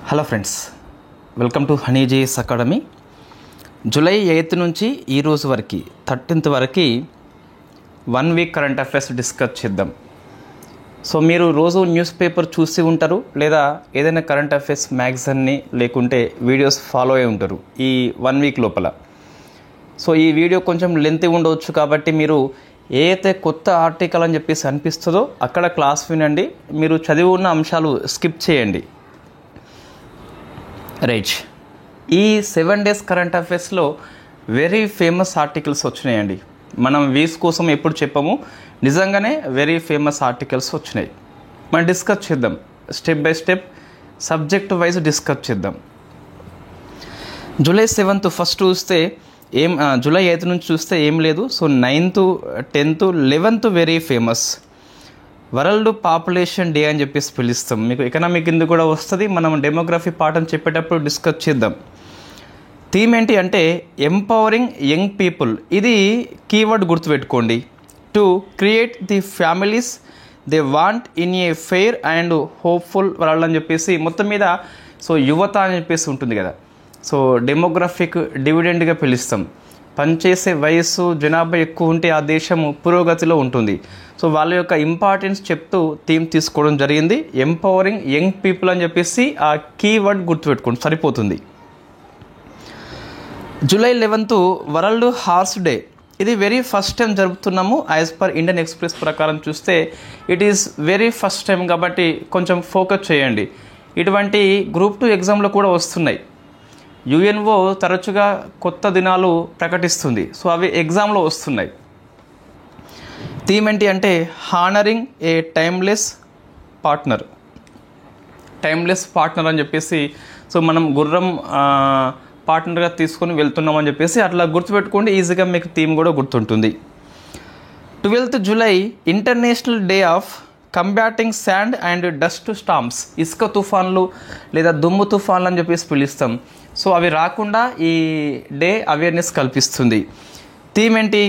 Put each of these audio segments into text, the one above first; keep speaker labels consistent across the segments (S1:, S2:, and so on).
S1: Hello friends, welcome to హనీజీఎస్ academy. July 8th నుంచి ఈ రోజు వరకు 13th వరకు 1 వీక్ కరెంట్ అఫైర్స్ డిస్కస్ చేద్దాం. సో మీరు రోజు న్యూస్ పేపర్ చూసి ఉంటారు, లేదా ఏదైనా కరెంట్ అఫైర్స్ మ్యాగజైన్ని లేకుంటే వీడియోస్ ఫాలో అయి ఉంటారు ఈ 1 వీక్ లోపల. సో ఈ వీడియో కొంచెం లెంత్ ఉండవచ్చు, కాబట్టి మీరు ఏదైతే కొత్త ఆర్టికల్ అని చెప్పేసి అనిపిస్తుందో అక్కడ క్లాస్ వినండి, మీరు చదివి ఉన్న అంశాలు స్కిప్ చేయండి. రైట్, ఈ 7 days కరెంట్ అఫైర్స్లో వెరీ ఫేమస్ ఆర్టికల్స్ వచ్చినాయండి. మనం వీస్ కోసం ఎప్పుడు చెప్పము, నిజంగానే వెరీ ఫేమస్ ఆర్టికల్స్ వచ్చినాయి. మనం డిస్కస్ చేద్దాం, step by step subject wise discuss చేద్దాం. జూలై 7th ఫస్ట్ చూస్తే జూలై 8th నుంచి చూస్తే ఏం లేదు. So 9th, 10th, 11th very famous. World population day అని చెప్పేసి పిలుస్తాం. మీకు ఎకనామిక్ కింద కూడా వస్తుంది, మనం డెమోగ్రఫీ పాఠం చెప్పేటప్పుడు డిస్కస్ చేద్దాం. థీమ్ ఏంటి అంటే ఎంపవరింగ్ యంగ్ పీపుల్. ఇది కీవర్డ్ గుర్తుపెట్టుకోండి. To create the families they want in a fair and hopeful world అని చెప్పేసి మొత్తం మీద. సో యువత అని చెప్పేసి ఉంటుంది కదా, సో డెమోగ్రఫిక్ డివిడెండ్గా పిలుస్తాం. పనిచేసే వయస్సు జనాభా ఎక్కువ ఉంటే ఆ దేశం పురోగతిలో ఉంటుంది. సో వాళ్ళ యొక్క ఇంపార్టెన్స్ చెప్తూ థీమ్ తీసుకోవడం జరిగింది. ఎంపవరింగ్ యంగ్ పీపుల్ అని చెప్పేసి ఆ కీవర్డ్ గుర్తుపెట్టుకోండి, సరిపోతుంది. July 11th world horse day. ఇది వెరీ ఫస్ట్ టైం జరుపుతున్నాము. యాజ్ పర్ ఇండియన్ ఎక్స్ప్రెస్ ప్రకారం చూస్తే it is very first time, కాబట్టి కొంచెం ఫోకస్ చేయండి. ఇటువంటి గ్రూప్ 2 ఎగ్జామ్లో కూడా వస్తున్నాయి. యుఎన్ఓ తరచుగా కొత్త దినాలు ప్రకటిస్తుంది, సో అవి ఎగ్జామ్లో వస్తున్నాయి. థీమ్ ఏంటి అంటే హానరింగ్ ఏ టైమ్లెస్ పార్ట్నర్. టైమ్లెస్ పార్ట్నర్ అని చెప్పేసి, సో మనం గుర్రం పార్ట్నర్గా తీసుకొని వెళ్తున్నాం అని చెప్పేసి అట్లా గుర్తుపెట్టుకోండి, ఈజీగా మీకు థీమ్ కూడా గుర్తుంటుంది. 12th July international day of combating sand and dust storms. ఇసుక తుఫాన్లు లేదా దుమ్ము తుఫాన్లు అని చెప్పేసి పిలుస్తాం. సో అవి రాకుండా ఈ డే అవేర్నెస్ కల్పిస్తుంది. థీమ్ ఏంటి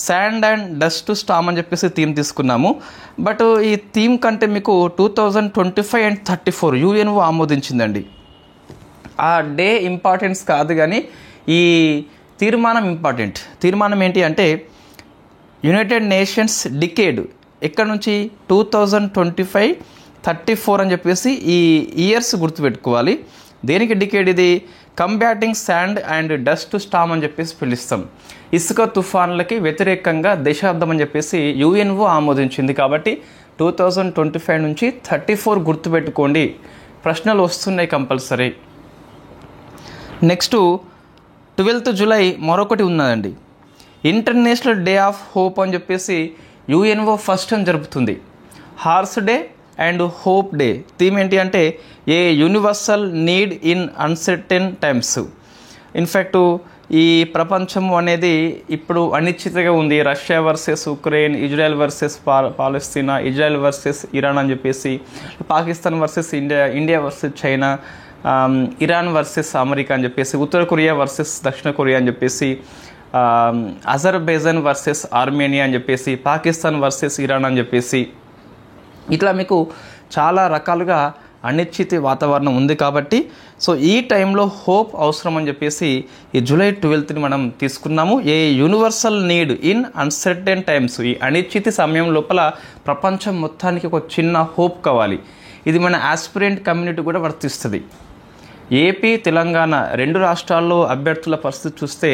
S1: శాండ్ అండ్ డస్ట్ స్టార్మ్ అని చెప్పేసి థీమ్ తీసుకున్నాము. బట్ ఈ థీమ్ కంటే మీకు 2025 and 34 యుఎన్ఓ ఆమోదించిందండి. ఆ డే ఇంపార్టెన్స్ కాదు, కానీ ఈ తీర్మానం ఇంపార్టెంట్. తీర్మానం ఏంటి అంటే యునైటెడ్ నేషన్స్ డికేడ్ ఎక్కడ నుంచి 2025, 34 అని చెప్పేసి ఈ ఇయర్స్ గుర్తుపెట్టుకోవాలి. దేనికి డికేడ్ ఇది? Combating sand and dust Storm అని చెప్పేసి పిలుస్తాం. ఇసుక తుఫాన్లకి వ్యతిరేకంగా దశాబ్దం అని చెప్పేసి యుఎన్ఓ ఆమోదించింది. కాబట్టి 2025 నుంచి 34 గుర్తుపెట్టుకోండి, ప్రశ్నలు వస్తున్నాయి కంపల్సరీ. నెక్స్ట్ 12th జూలై మరొకటి ఉన్నదండి, ఇంటర్నేషనల్ డే ఆఫ్ హోప్ అని చెప్పేసి యుఎన్ఓ ఫస్ట్ టైం జరుపుతుంది. Horse day and hope day. Theme ఏంటి అంటే a universal need in uncertain times. In fact ఈ ప్రపంచం అనేది ఇప్పుడు అనిశ్చితగా ఉంది. Russia versus Ukraine, Israel versus Palestine, Israel versus Iran అని చెప్పేసి, Pakistan versus India, India versus China, Iran versus America అని చెప్పేసి, ఉత్తర కొరియా వర్సెస్ దక్షిణ కొరియా అని చెప్పేసి, అజర్బైజాన్ వర్సెస్ ఆర్మేనియా అని చెప్పేసి, పాకిస్తాన్ వర్సెస్ ఇరాన్ అని చెప్పేసి, ఇట్లా మీకు చాలా రకాలుగా అనిశ్చిత వాతావరణం ఉంది. కాబట్టి సో ఈ టైంలో హోప్ అవసరం అని చెప్పేసి ఈ జూలై 12th మనం తీసుకున్నాము. ఏ universal need in uncertain times. ఈ అనిశ్చిత సమయం లోపల ప్రపంచం మొత్తానికి ఒక చిన్న హోప్ కావాలి. ఇది మన ఆస్పిరెంట్ కమ్యూనిటీ కూడా వర్తిస్తుంది. ఏపీ, తెలంగాణ 2 రాష్ట్రాల్లో అభ్యర్థుల పరిస్థితి చూస్తే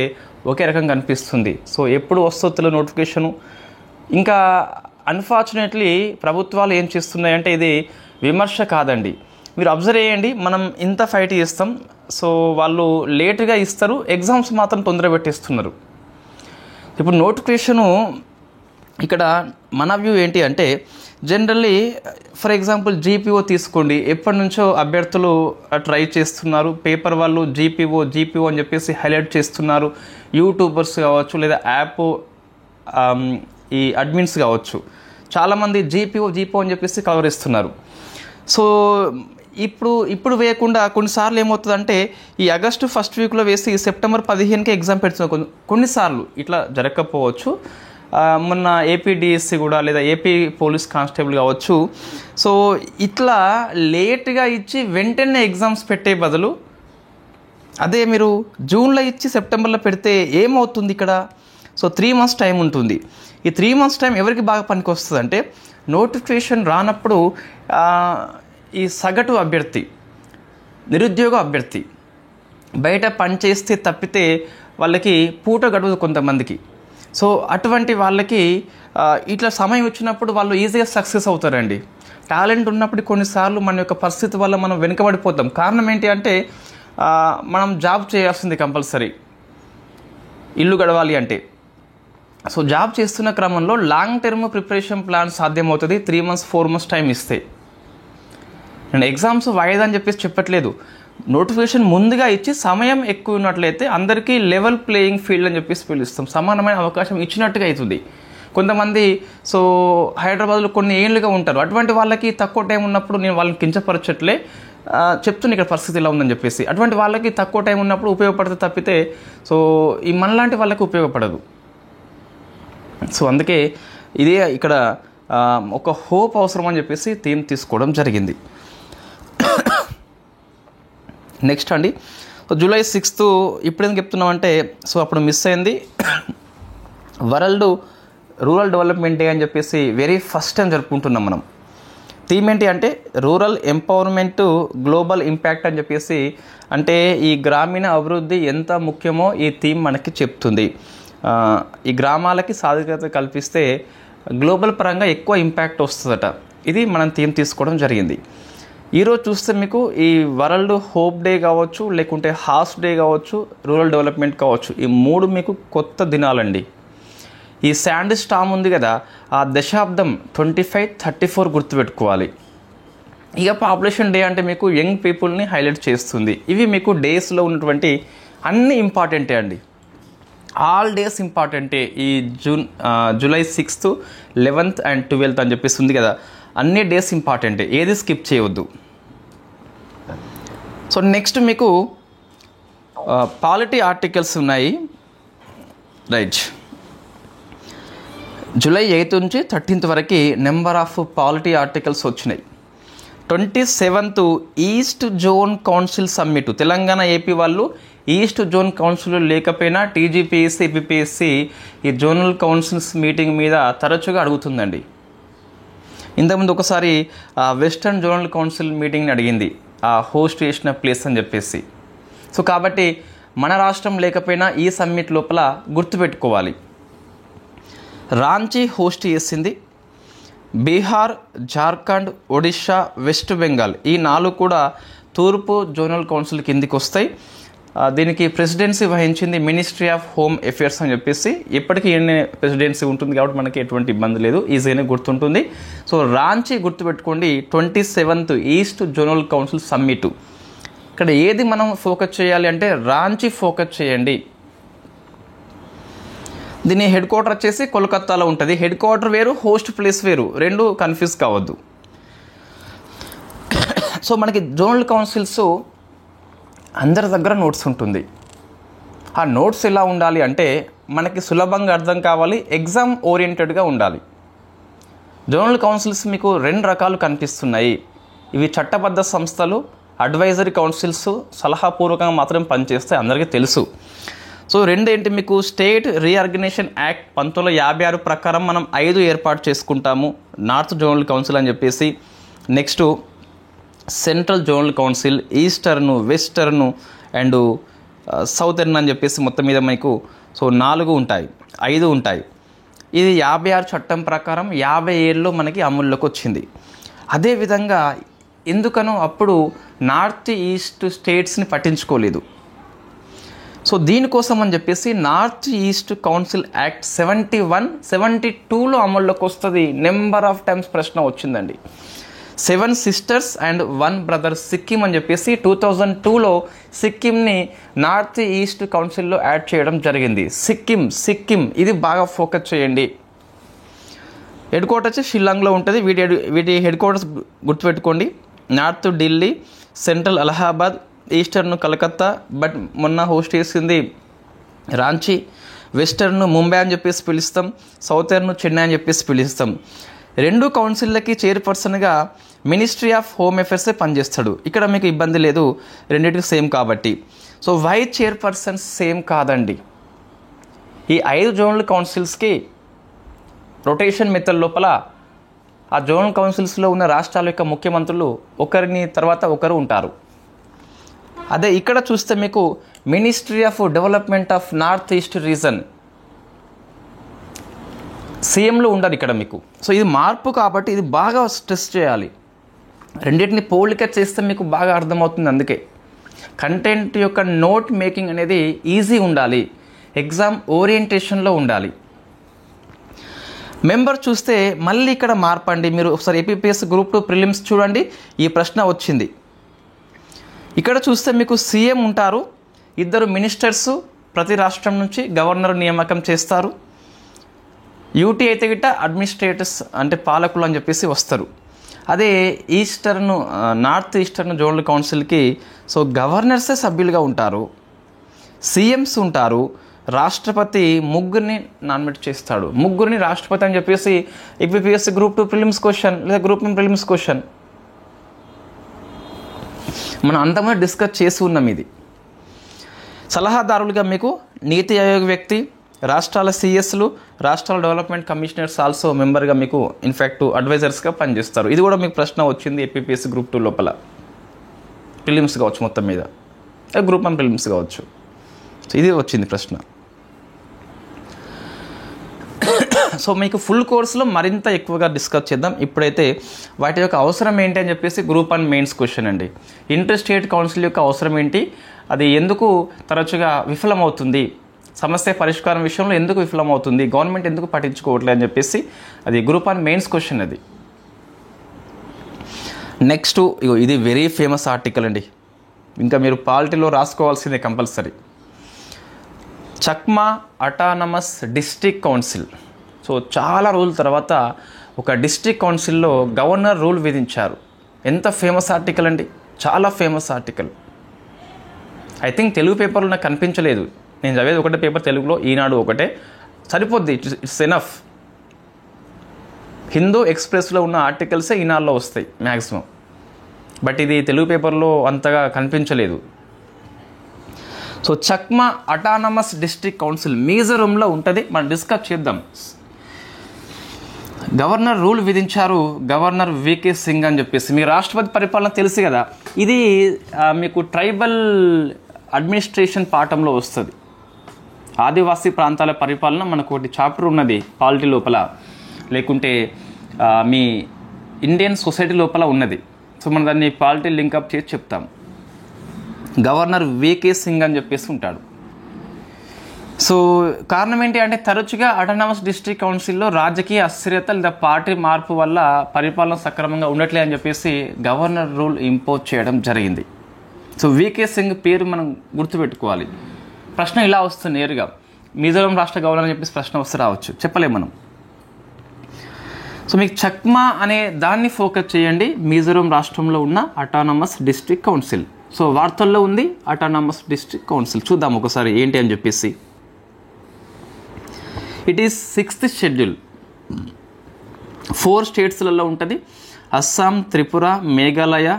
S1: ఒకే రకంగా అనిపిస్తుంది. సో ఎప్పుడు వస్తుందో నోటిఫికేషను. ఇంకా అన్ఫార్చునేట్లీ ప్రభుత్వాలు ఏం చేస్తున్నాయంటే, ఇది విమర్శ కాదండి, మీరు అబ్జర్వ్ చేయండి. మనం ఇంత ఫైట్ చేస్తాం, సో వాళ్ళు లేటుగా ఇస్తారు, ఎగ్జామ్స్ మాత్రం తొందర పెట్టేస్తున్నారు. ఇప్పుడు నోటిఫికేషను ఇక్కడ మన వ్యూ ఏంటి అంటే, జనరల్లీ ఫర్ ఎగ్జాంపుల్ జీపీఓ తీసుకోండి, ఎప్పటి నుంచో అభ్యర్థులు ట్రై చేస్తున్నారు. పేపర్ వాళ్ళు జీపీఓ అని చెప్పేసి హైలైట్ చేస్తున్నారు. యూట్యూబర్స్ కావచ్చు, లేదా యాప్ ఈ అడ్మిన్స్ కావచ్చు, చాలామంది జీపీఓ అని చెప్పేసి కవర్ ఇస్తున్నారు. సో ఇప్పుడు వేయకుండా కొన్నిసార్లు ఏమవుతుందంటే, ఈ ఆగస్టు 1st వీక్లో వేసి సెప్టెంబర్ 15కి ఎగ్జామ్ పెడుతున్నారు. కొన్నిసార్లు ఇట్లా జరగకపోవచ్చు, మొన్న ఏపీడిఎస్సి కూడా లేదా ఏపీ పోలీస్ కానిస్టేబుల్ కావచ్చు. సో ఇట్లా లేట్గా ఇచ్చి వెంటనే ఎగ్జామ్స్ పెట్టే బదులు అదే మీరు జూన్లో ఇచ్చి సెప్టెంబర్లో పెడితే ఏమవుతుంది ఇక్కడ? సో 3 months టైం ఉంటుంది. ఈ 3 months టైం ఎవరికి బాగా పనికి వస్తుంది అంటే, నోటిఫికేషన్ రానప్పుడు ఈ సగటు అభ్యర్థి, నిరుద్యోగ అభ్యర్థి బయట పనిచేస్తే తప్పితే వాళ్ళకి పూట గడువు కొంతమందికి. సో అటువంటి వాళ్ళకి ఇట్లా సమయం వచ్చినప్పుడు వాళ్ళు ఈజీగా సక్సెస్ అవుతారండి. టాలెంట్ ఉన్నప్పుడు కొన్నిసార్లు మన యొక్క పరిస్థితి వల్ల మనం వెనుకబడిపోతాం. కారణం ఏంటి అంటే, మనం జాబ్ చేయాల్సింది కంపల్సరీ ఇల్లు గడవాలి అంటే. సో జాబ్ చేస్తున్న క్రమంలో లాంగ్ టర్మ్ ప్రిపరేషన్ ప్లాన్ సాధ్యమవుతుంది 3 months 4 months టైం ఇస్తే. నేను ఎగ్జామ్స్ వాయిదా అని చెప్పేసి చెప్పట్లేదు. నోటిఫికేషన్ ముందుగా ఇచ్చి సమయం ఎక్కువ ఉన్నట్లయితే అందరికీ లెవెల్ ప్లేయింగ్ ఫీల్డ్ అని చెప్పేసి పిలుస్తాం. సమానమైన అవకాశం ఇచ్చినట్టుగా అవుతుంది. కొంతమంది సో హైదరాబాద్లో కొన్ని ఏళ్ళుగా ఉంటారు. అటువంటి వాళ్ళకి తక్కువ టైం ఉన్నప్పుడు నేను వాళ్ళని కించపరచట్లే, చెప్తున్నా ఇక్కడ పరిస్థితి ఇలా ఉందని చెప్పేసి. అటువంటి వాళ్ళకి తక్కువ టైం ఉన్నప్పుడు ఉపయోగపడితే తప్పితే సో ఈ మనలాంటి వాళ్ళకి ఉపయోగపడదు. సో అందుకే ఇదే ఇక్కడ ఒక హోప్ అవసరం అని చెప్పేసి థీమ్ తీసుకోవడం జరిగింది. నెక్స్ట్ అండి, July 6th ఇప్పుడు ఎందుకు చెప్తున్నామంటే, సో అప్పుడు మిస్ అయింది వరల్డ్ రూరల్ డెవలప్మెంట్ డే అని చెప్పేసి వెరీ ఫస్ట్ టైం జరుపుకుంటున్నాం మనం. థీమ్ ఏంటి అంటే రూరల్ ఎంపవర్మెంట్ గ్లోబల్ ఇంపాక్ట్ అని చెప్పేసి. అంటే ఈ గ్రామీణ అభివృద్ధి ఎంత ముఖ్యమో ఈ థీమ్ మనకి చెప్తుంది. ఈ గ్రామాలకి సాధికారత కల్పిస్తే గ్లోబల్ పరంగా ఎక్కువ ఇంపాక్ట్ వస్తుందట. ఇది మనం థీమ్ తీసుకోవడం జరిగింది. ఈరోజు చూస్తే మీకు ఈ వరల్డ్ హోప్ డే కావచ్చు, లేకుంటే హార్స్ డే కావచ్చు, రూరల్ డెవలప్మెంట్ కావచ్చు, ఈ 3 మీకు కొత్త దినాలండి. ఈ శాండ్ స్టామ్ ఉంది కదా, ఆ దశాబ్దం 2534 గుర్తుపెట్టుకోవాలి. ఇక పాపులేషన్ డే అంటే మీకు యంగ్ పీపుల్ని హైలైట్ చేస్తుంది. ఇవి మీకు డేస్లో ఉన్నటువంటి అన్ని ఇంపార్టెంటే అండి. ఆల్ డేస్ ఇంపార్టెంటే. ఈ July 6th 11th and 12th అని చెప్పేసి ఉంది కదా, అన్ని డేస్ ఇంపార్టెంటే, ఏది స్కిప్ చేయవద్దు. సో నెక్స్ట్ మీకు పాలిటీ ఆర్టికల్స్ ఉన్నాయి. రైట్, July 8th నుంచి 13th వరకు నెంబర్ ఆఫ్ పాలిటీ ఆర్టికల్స్ వచ్చినాయి. 27th east zone council summit. Telangana AP వాళ్ళు ఈస్ట్ జోన్ కౌన్సిల్ లేకపోయినా టీజీపీఎస్సీ ఏపీపీఎస్సీ ఈ జోనల్ కౌన్సిల్స్ మీటింగ్ మీద తరచుగా అడుగుతుందండి. ఇంతకుముందు ఒకసారి వెస్టర్న్ జోనల్ కౌన్సిల్ మీటింగ్ని అడిగింది, హోస్ట్ చేసిన ప్లేస్ అని చెప్పేసి. సో కాబట్టి మన రాష్ట్రం లేకపోయినా ఈ సమ్మిట్ లోపల గుర్తుపెట్టుకోవాలి. రాంచీ హోస్ట్ చేసింది. బీహార్, జార్ఖండ్, ఒడిషా, వెస్ట్ బెంగాల్ ఈ 4 కూడా తూర్పు జోనల్ కౌన్సిల్ కిందికి వస్తాయి. దీనికి ప్రెసిడెన్సీ వహించింది మినిస్ట్రీ ఆఫ్ హోమ్ అఫేర్స్ అని చెప్పేసి. ఎప్పటికీ ప్రెసిడెన్సీ ఉంటుంది కాబట్టి మనకి ఎటువంటి ఇబ్బంది లేదు, ఈజీగానే గుర్తుంటుంది. సో రాంచీ గుర్తుపెట్టుకోండి. 27th east zonal council summit. ఇక్కడ ఏది మనం ఫోకస్ చేయాలి అంటే రాంచీ ఫోకస్ చేయండి. దీని హెడ్ క్వార్టర్ వచ్చేసి కోల్కతాలో ఉంటుంది. హెడ్ క్వార్టర్ వేరు, హోస్ట్ ప్లేస్ వేరు, 2 కన్ఫ్యూజ్ కావద్దు. సో మనకి జోనల్ కౌన్సిల్స్ అందరి దగ్గర నోట్స్ ఉంటుంది. ఆ నోట్స్ ఎలా ఉండాలి అంటే మనకి సులభంగా అర్థం కావాలి, ఎగ్జామ్ ఓరియంటెడ్గా ఉండాలి. జోనల్ కౌన్సిల్స్ మీకు 2 రకాలు కనిపిస్తున్నాయి. ఇవి చట్టబద్ధ సంస్థలు, అడ్వైజరీ కౌన్సిల్స్, సలహాపూర్వకంగా మాత్రం పనిచేస్తాయి, అందరికీ తెలుసు. సో 2 ఏంటి, మీకు స్టేట్ రీఆర్గనైజేషన్ యాక్ట్ 1956 ప్రకారం మనం 5 ఏర్పాటు చేసుకుంటాము నార్త్ జోనల్ కౌన్సిల్ అని చెప్పేసి. Next central zonal council, eastern, western and southern అని చెప్పేసి మొత్తం మీద మీకు సో 4 ఉంటాయి, 5 ఉంటాయి. ఇది 56 చట్టం ప్రకారం 50 ఏళ్ళలో మనకి అమల్లోకి వచ్చింది. అదేవిధంగా ఎందుకనో అప్పుడు నార్త్ ఈస్ట్ స్టేట్స్ని పట్టించుకోలేదు. సో దీనికోసం అని చెప్పేసి నార్త్ ఈస్ట్ కౌన్సిల్ యాక్ట్ 71, 72లో అమల్లోకి వస్తుంది. నెంబర్ ఆఫ్ టైమ్స్ ప్రశ్న వచ్చిందండి. 7 sisters and 1 brother సిక్కిం అని చెప్పేసి 2002లో సిక్కింని నార్త్ ఈస్ట్ కౌన్సిల్లో యాడ్ చేయడం జరిగింది. సిక్కిం ఇది బాగా ఫోకస్ చేయండి. హెడ్ క్వార్టర్ వచ్చి షిల్లాంగ్లో ఉంటుంది. వీటి హెడ్ క్వార్టర్స్ గుర్తుపెట్టుకోండి. North Delhi, central Allahabad, eastern Calcutta, but మొన్న హోస్ట్ చేసింది రాంచీ. వెస్టర్న్ ముంబై అని చెప్పేసి పిలుస్తాం, సౌతర్న్ చెన్నై అని చెప్పేసి పిలుస్తాం. 2 కౌన్సిల్లకి చైర్పర్సన్గా మినిస్ట్రీ ఆఫ్ హోమ్ అఫేర్సే పనిచేస్తాడు. ఇక్కడ మీకు ఇబ్బంది లేదు, రెండింటికి సేమ్ కాబట్టి. సో వైస్ చైర్పర్సన్ సేమ్ కాదండి. ఈ 5 జోనల్ కౌన్సిల్స్కి రొటేషన్ మెథడ్ లోపల ఆ జోనల్ కౌన్సిల్స్లో ఉన్న రాష్ట్రాల యొక్క ముఖ్యమంత్రులు ఒకరిని తర్వాత ఒకరు ఉంటారు. అదే ఇక్కడ చూస్తే మీకు ministry of development of north east reason సీఎంలు ఉండరు ఇక్కడ మీకు. సో ఇది మార్పు కాబట్టి ఇది బాగా స్ట్రెస్ చేయాలి. రెండింటిని పోలిక చేస్తే మీకు బాగా అర్థమవుతుంది. అందుకే కంటెంట్ యొక్క నోట్ మేకింగ్ అనేది ఈజీ ఉండాలి, ఎగ్జామ్ ఓరియంటేషన్లో ఉండాలి. మెంబర్ చూస్తే మళ్ళీ ఇక్కడ మార్పండి. మీరు ఒకసారి ఏపీపీఎస్ గ్రూప్ 2 ప్రిలిమ్స్ చూడండి, ఈ ప్రశ్న వచ్చింది. ఇక్కడ చూస్తే మీకు సీఎం ఉంటారు, 2 మినిస్టర్సు ప్రతి రాష్ట్రం నుంచి గవర్నర్ నియామకం చేస్తారు. యూటీ అయితే గిట్ట అడ్మినిస్ట్రేటర్స్ అంటే పాలకులు అని చెప్పేసి వస్తారు. అదే నార్త్ ఈస్టర్న్ జోనల్ కౌన్సిల్కి సో గవర్నర్సే సభ్యులుగా ఉంటారు, సీఎంస్ ఉంటారు, రాష్ట్రపతి 3 నామినేట్ చేస్తాడు. 3 రాష్ట్రపతి అని చెప్పేసి ఏపీపీఎస్ గ్రూప్ 2 ప్రిలిమ్స్ క్వశ్చన్ లేదా గ్రూప్ 1 ప్రిలిమ్స్ క్వశ్చన్ మనం అంతమంది డిస్కస్ చేసి ఉన్నాం. ఇది సలహాదారులుగా మీకు నీతి ఆయోగ్ వ్యక్తి, రాష్ట్రాల సిఎస్లు, రాష్ట్రాల డెవలప్మెంట్ కమిషనర్స్ ఆల్సో మెంబర్గా మీకు ఇన్ఫ్యాక్ట్ అడ్వైజర్స్గా పనిచేస్తారు. ఇది కూడా మీకు ప్రశ్న వచ్చింది ఏపీపీఎస్ గ్రూప్ 2 లోపల. ప్రిలిమ్స్ కావచ్చు, మొత్తం మీద గ్రూప్ 1 ప్రిలిమ్స్ కావచ్చు. ఇది వచ్చింది ప్రశ్న. సో మీకు ఫుల్ కోర్సులో మరింత ఎక్కువగా డిస్కస్ చేద్దాం. ఇప్పుడైతే వాటి యొక్క అవసరం ఏంటి అని చెప్పేసి గ్రూప్ 1 మెయిన్స్ క్వశ్చన్ అండి. ఇంటర్ స్టేట్ కౌన్సిల్ యొక్క అవసరం ఏంటి, అది ఎందుకు తరచుగా విఫలమవుతుంది, సమస్య పరిష్కారం విషయంలో ఎందుకు విఫలమవుతుంది, గవర్నమెంట్ ఎందుకు పట్టించుకోవట్లేదు అని చెప్పేసి అది గ్రూప్ 1 మెయిన్స్ క్వశ్చన్. అది నెక్స్ట్ ఇది వెరీ ఫేమస్ ఆర్టికల్ అండి, ఇంకా మీరు పాలిటీలో రాసుకోవాల్సిందే compulsory. Chakma autonomous district council. So చాలా రోజుల తర్వాత ఒక డిస్ట్రిక్ట్ కౌన్సిల్లో గవర్నర్ రూల్ విధించారు. ఎంత ఫేమస్ ఆర్టికల్ అండి, చాలా famous article. I think Telugu పేపర్లో నాకు కనిపించలేదు, నేను చదివేది ఒకటే పేపర్ తెలుగులో, ఈనాడు ఒకటే సరిపోద్ది, ఇట్స్ ఎనఫ్. హిందూ ఎక్స్ప్రెస్లో ఉన్న ఆర్టికల్సే ఈనాడులో వస్తాయి మ్యాక్సిమం, బట్ ఇది తెలుగు పేపర్లో అంతగా కనిపించలేదు. So Chakma autonomous district council మిజోరంలో ఉంటుంది, మనం డిస్కస్ చేద్దాం. గవర్నర్ రూల్ విధించారు, గవర్నర్ వికే సింగ్ అని చెప్పేసి. మీకు రాష్ట్రపతి పరిపాలన తెలుసు కదా, ఇది మీకు ట్రైబల్ అడ్మినిస్ట్రేషన్ పాఠంలో వస్తుంది. ఆదివాసీ ప్రాంతాల పరిపాలన మనకు ఒకటి చాప్టర్ ఉన్నది పాలిటీ లోపల, లేకుంటే మీ ఇండియన్ సొసైటీ లోపల ఉన్నది. సో మనం దాన్ని పాలిటీ లింకప్ చేసి చెప్తాం. గవర్నర్ వికే సింగ్ అని చెప్పేసి ఉంటాడు. సో కారణం ఏంటి అంటే తరచుగా అటానమస్ డిస్ట్రిక్ట్ కౌన్సిల్లో రాజకీయ అస్థిరత లేదా పార్టీ మార్పు వల్ల పరిపాలన సక్రమంగా ఉండట్లే అని చెప్పేసి గవర్నర్ రూల్ ఇంపోజ్ చేయడం జరిగింది. సో వికే సింగ్ పేరు మనం గుర్తుపెట్టుకోవాలి. ప్రశ్న ఇలా వస్తుంది నేరుగా, మిజోరం రాష్ట్ర గవర్నర్ అని చెప్పేసి ప్రశ్న వస్తే రావచ్చు, చెప్పలేము మనం. సో మీకు చక్మా అనే దాన్ని ఫోకస్ చేయండి, మిజోరం రాష్ట్రంలో ఉన్న అటానమస్ డిస్ట్రిక్ట్ కౌన్సిల్. సో వార్తల్లో ఉంది అటానమస్ డిస్ట్రిక్ట్ కౌన్సిల్. చూద్దాం ఒకసారి ఏంటి అని చెప్పేసి. ఇట్ ఈస్ 6th షెడ్యూల్, 4 స్టేట్స్లలో ఉంటుంది, అస్సాం, త్రిపుర, మేఘాలయ,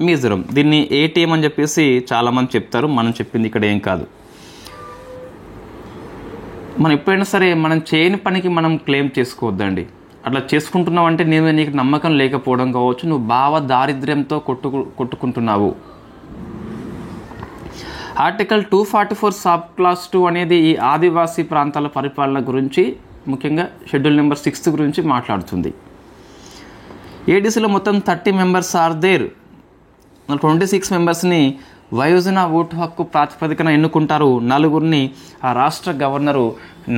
S1: మిజోరం. దీన్ని ఏటీఎం అని చెప్పేసి చాలామంది చెప్తారు, మనం చెప్పింది ఇక్కడ ఏం కాదు. మనం ఎప్పుడైనా సరే మనం చేయని పనికి మనం క్లెయిమ్ చేసుకోవద్దండి. అట్లా చేసుకుంటున్నావు అంటే నీకు నమ్మకం లేకపోవడం కావచ్చు, నువ్వు భావ దారిద్ర్యంతో కొట్టుకుంటున్నావు. ఆర్టికల్ 244 సబ్ క్లాస్ 2 అనేది ఈ ఆదివాసీ ప్రాంతాల పరిపాలన గురించి, ముఖ్యంగా షెడ్యూల్ నెంబర్ 6 గురించి మాట్లాడుతుంది. ఏడీసీలో మొత్తం 30 మెంబర్స్ ఆర్ దేర్. 26 మెంబర్స్ని వయోజన ఓటు హక్కు ప్రాతిపదికన ఎన్నుకుంటారు. 4 ఆ రాష్ట్ర గవర్నరు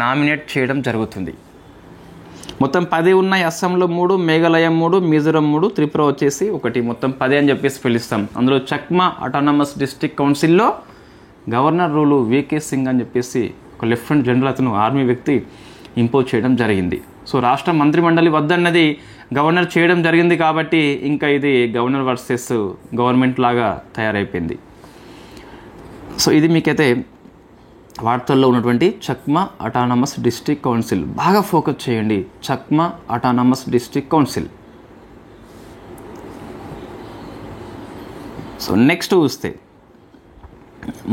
S1: నామినేట్ చేయడం జరుగుతుంది. మొత్తం 10 ఉన్నాయి. అస్సాంలో 3, మేఘాలయ 3, మిజోరం 3, త్రిపుర వచ్చేసి 1, మొత్తం 10 అని చెప్పేసి పిలుస్తాం. అందులో చక్మా అటానమస్ డిస్ట్రిక్ట్ కౌన్సిల్లో గవర్నర్ రూలు వికే సింగ్ అని చెప్పేసి ఒక లెఫ్టినెంట్ జనరల్, అతను ఆర్మీ వ్యక్తి, ఇంపోజ్ చేయడం జరిగింది. సో రాష్ట్ర మంత్రిమండలి వద్దన్నది గవర్నర్ చేయడం జరిగింది కాబట్టి ఇంకా ఇది గవర్నర్ వర్సెస్ గవర్నమెంట్ లాగా తయారైపోయింది. సో ఇది మీకైతే వార్తల్లో ఉన్నటువంటి చక్మా అటానమస్ డిస్ట్రిక్ట్ కౌన్సిల్, బాగా ఫోకస్ చేయండి. Chakma autonomous district council. So next చూస్తే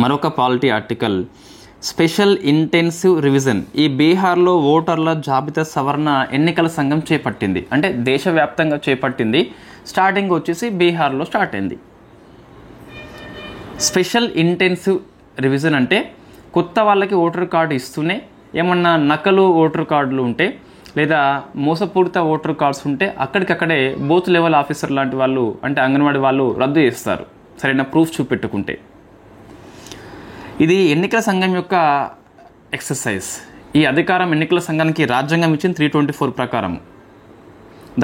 S1: మరొక polity article, special intensive revision. ఈ బీహార్లో ఓటర్ల జాబితా సవరణ ఎన్నికల సంఘం చేపట్టింది. అంటే దేశవ్యాప్తంగా చేపట్టింది. స్టార్టింగ్ వచ్చేసి బీహార్లో స్టార్ట్ అయింది. స్పెషల్ ఇంటెన్సివ్ రివిజన్ అంటే కొత్త వాళ్ళకి ఓటర్ కార్డు ఇస్తూనే ఏమన్నా నకలు ఓటర్ కార్డులు ఉంటే లేదా మోసపూరిత ఓటర్ కార్డ్స్ ఉంటే అక్కడికక్కడే బూత్ లెవెల్ ఆఫీసర్ లాంటి వాళ్ళు, అంటే అంగన్వాడీ వాళ్ళు రద్దు చేస్తారు సరైన ప్రూఫ్ చూపెట్టుకుంటే. ఇది ఎన్నికల సంఘం యొక్క ఎక్సర్సైజ్. ఈ అధికారం ఎన్నికల సంఘానికి రాజ్యాంగం ఇచ్చింది 324 ప్రకారం.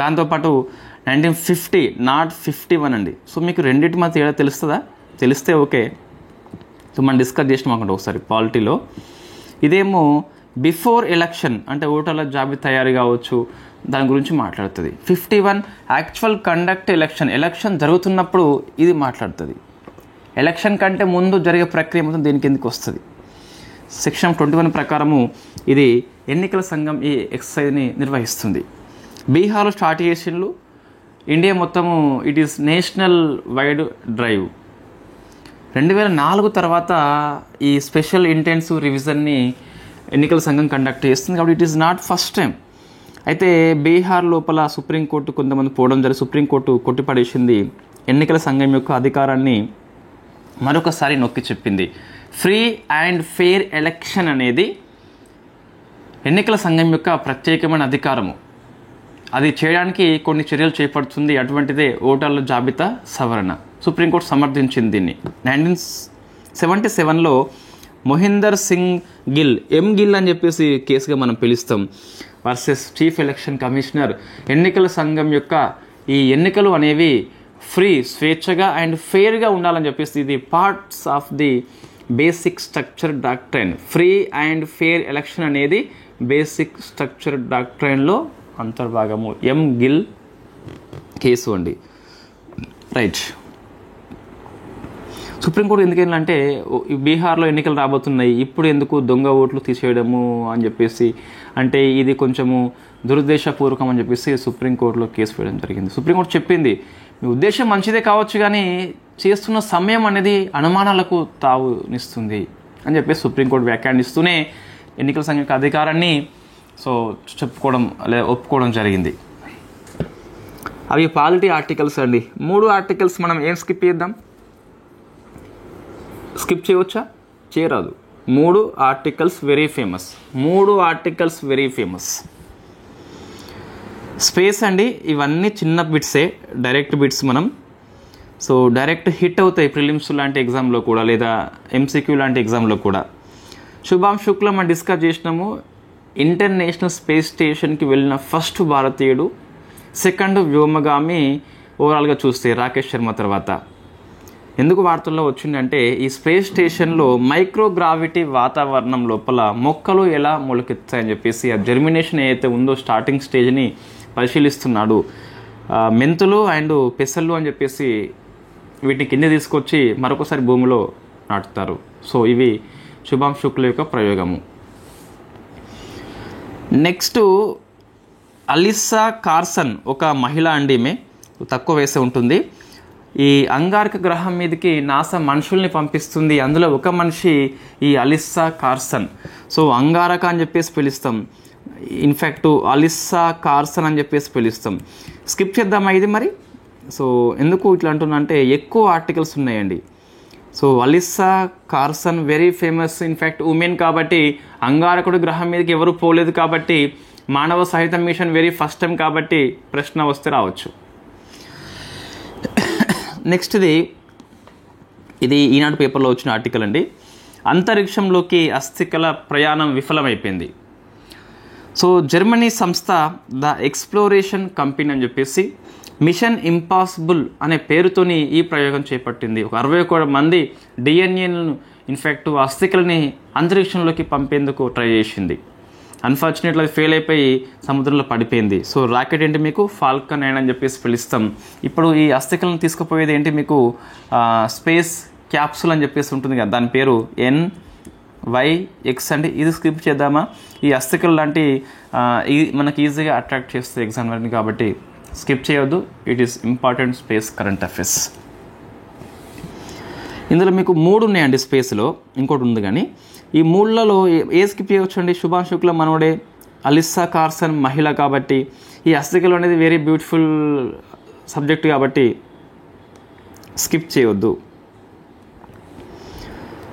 S1: దాంతోపాటు 1950 నాట్ 51 అండి. సో మీకు రెండింటి మధ్య తేడా తెలుస్తుందా? తెలిస్తే ఓకే. సో మనం డిస్కస్ చేసినాం అనుకుంటా ఒకసారి పాలిటీలో. ఇదేమో బిఫోర్ ఎలక్షన్, అంటే ఓటర్ల జాబితా తయారీ కావచ్చు, దాని గురించి మాట్లాడుతుంది. 51 యాక్చువల్ కండక్ట్ ఎలక్షన్, ఎలక్షన్ జరుగుతున్నప్పుడు ఇది మాట్లాడుతుంది. ఎలక్షన్ కంటే ముందు జరిగే ప్రక్రియ మొత్తం దీనికి ఎందుకు వస్తుంది. సెక్షన్ 21 ప్రకారము ఇది ఎన్నికల సంఘం ఈ ఎక్సర్సైజ్ని నిర్వహిస్తుంది. బీహార్లో స్టార్ట్ చేసిండ్రు. ఇండియా మొత్తము it is national wide drive. 2004 తర్వాత ఈ స్పెషల్ ఇంటెన్సివ్ రివిజన్ని ఎన్నికల సంఘం కండక్ట్ చేస్తుంది. కాబట్టి it is not first time. అయితే బీహార్ లోపల సుప్రీంకోర్టు కొంతమంది పోవడం జరిగి సుప్రీంకోర్టు కొట్టిపడేసింది. ఎన్నికల సంఘం యొక్క అధికారాన్ని మరొకసారి నొక్కి చెప్పింది. ఫ్రీ అండ్ ఫెయిర్ ఎలక్షన్ అనేది ఎన్నికల సంఘం యొక్క ప్రత్యేకమైన అధికారము. అది చేయడానికి కొన్ని చర్యలు చేపడుతుంది. అటువంటిదే ఓటర్ల జాబితా సవరణ. సుప్రీంకోర్టు సమర్థించింది దీన్ని. 1977లో మొహిందర్ సింగ్ గిల్, గిల్ అని చెప్పేసి కేసుగా మనం పిలుస్తాం, వర్సెస్ చీఫ్ ఎలక్షన్ కమిషనర్. ఎన్నికల సంఘం యొక్క ఈ ఎన్నికలు అనేవి ఫ్రీ, స్వేచ్ఛగా అండ్ ఫెయిర్గా ఉండాలని చెప్పేసి ఇది parts of the basic structure doctrine. Free and fair election అనేది బేసిక్ స్ట్రక్చర్ డాక్ట్రైన్లో అంతర్భాగము. గిల్ కేసు అండి. రైట్. సుప్రీంకోర్టు ఎందుకంటే బీహార్లో ఎన్నికలు రాబోతున్నాయి, ఇప్పుడు ఎందుకు దొంగ ఓట్లు తీసేయడము అని చెప్పేసి, అంటే ఇది కొంచెము దురుద్దేశపూర్వకం అని చెప్పేసి సుప్రీంకోర్టులో కేసు వేయడం జరిగింది. సుప్రీంకోర్టు చెప్పింది, మీ ఉద్దేశం మంచిదే కావచ్చు కానీ చేస్తున్న సమయం అనేది అనుమానాలకు తావునిస్తుంది అని చెప్పేసి సుప్రీంకోర్టు వ్యాఖ్యానిస్తూనే ఎన్నికల సంఘం యొక్క అధికారాన్ని చెప్పుకోవడం లేదా ఒప్పుకోవడం జరిగింది. అవి పాలిటీ ఆర్టికల్స్ అండి. 3 ఆర్టికల్స్ మనం ఏం స్కిప్ చేద్దాం? స్కిప్ చేయవచ్చా? చేయరాదు. 3 articles very famous. 3 articles very famous. Space అండి. ఇవన్నీ చిన్న బిట్సే, డైరెక్ట్ బిట్స్. మనం డైరెక్ట్ హిట్ అవుతాయి ప్రిలిమ్స్ లాంటి ఎగ్జామ్లో కూడా, లేదా ఎంసీక్యూ లాంటి ఎగ్జామ్లో కూడా. శుభాం శుక్లా మనం డిస్కస్ చేసినాము. ఇంటర్నేషనల్ స్పేస్ స్టేషన్కి వెళ్ళిన ఫస్ట్ భారతీయుడు, సెకండ్ వ్యోమగామి ఓవరాల్గా చూస్తే రాకేష్ శర్మ తర్వాత. ఎందుకు వార్తల్లో వచ్చిందంటే ఈ స్పేస్ స్టేషన్లో మైక్రోగ్రావిటీ వాతావరణం లోపల మొక్కలు ఎలా మొలకెత్తాయని చెప్పేసి ఆ జర్మినేషన్ ఏదైతే ఉందో స్టార్టింగ్ స్టేజ్ని పరిశీలిస్తున్నాడు. మెంతులు అండ్ పెసళ్ళు అని చెప్పేసి వీటిని కింద తీసుకొచ్చి మరొకసారి భూమిలో నాటుతారు. ఇవి శుభాం శుక్ల యొక్క ప్రయోగము. నెక్స్ట్ అలిస్సా కార్సన్, ఒక మహిళ అండి. ఈమె తక్కువ వయసు ఉంటుంది. ఈ అంగారక గ్రహం మీదకి నాసా మనుషుల్ని పంపిస్తుంది. అందులో ఒక మనిషి ఈ అలిస్సా కార్సన్. అంగారక అని చెప్పేసి పిలుస్తాం, ఇన్ఫ్యాక్ట్ అలిస్సా కార్సన్ అని చెప్పేసి పిలుస్తాం. స్కిప్ చేద్దామా ఇది మరి? ఎందుకు ఇట్లా అంటున్నా అంటే ఎక్కువ ఆర్టికల్స్ ఉన్నాయండి. Alyssa Carson very famous, in fact women కాబట్టి, అంగారకుడు గ్రహం మీదకి ఎవరు పోలేదు కాబట్టి, మానవ సహిత మిషన్ వెరీ ఫస్ట్ టైం కాబట్టి ప్రశ్న వస్తే రావచ్చు. నెక్స్ట్ ఇది ఈనాడు పేపర్లో వచ్చిన ఆర్టికల్ అండి. అంతరిక్షంలోకి అస్థికల ప్రయాణం విఫలమైపోయింది. జర్మనీ సంస్థ ద ఎక్స్ప్లోరేషన్ కంపెనీ అని చెప్పేసి మిషన్ ఇంపాసిబుల్ అనే పేరుతోని ఈ ప్రయోగం చేపట్టింది. ఒక 61 మంది డిఎన్ఏలను, ఇన్ఫ్యాక్ట్ అస్థికలని అంతరిక్షంలోకి పంపేందుకు ట్రై చేసింది. అన్ఫార్చునేట్లీ అది ఫెయిల్ అయిపోయి సముద్రంలో పడిపోయింది. రాకెట్ ఏంటి మీకు ఫాల్కన్ 9 అని చెప్పేసి పిలుస్తాం. ఇప్పుడు ఈ అస్థికలను తీసుకుపోయేది ఏంటి మీకు స్పేస్ క్యాప్సుల్ అని చెప్పేసి ఉంటుంది కదా, దాని పేరు వై ఎక్స్ అంటే ఇది స్కిప్ చేద్దామా? ఈ అస్థికలు లాంటి మనకి ఈజీగా అట్రాక్ట్ చేస్తుంది ఎగ్జామినర్ని, కాబట్టి స్కిప్ చేయొద్దు. It is important space current affairs. ఇందులో మీకు 3 ఉన్నాయండి స్పేస్లో, ఇంకోటి ఉంది కానీ ఈ 3లలో ఏ స్కిప్ చేయవచ్చు అండి? శుభాన్ శుక్ల మనోడే, అలిస్సా కార్సన్ మహిళ, కాబట్టి ఈ అస్థికలు అనేది వెరీ బ్యూటిఫుల్ సబ్జెక్ట్ కాబట్టి స్కిప్ చేయొద్దు.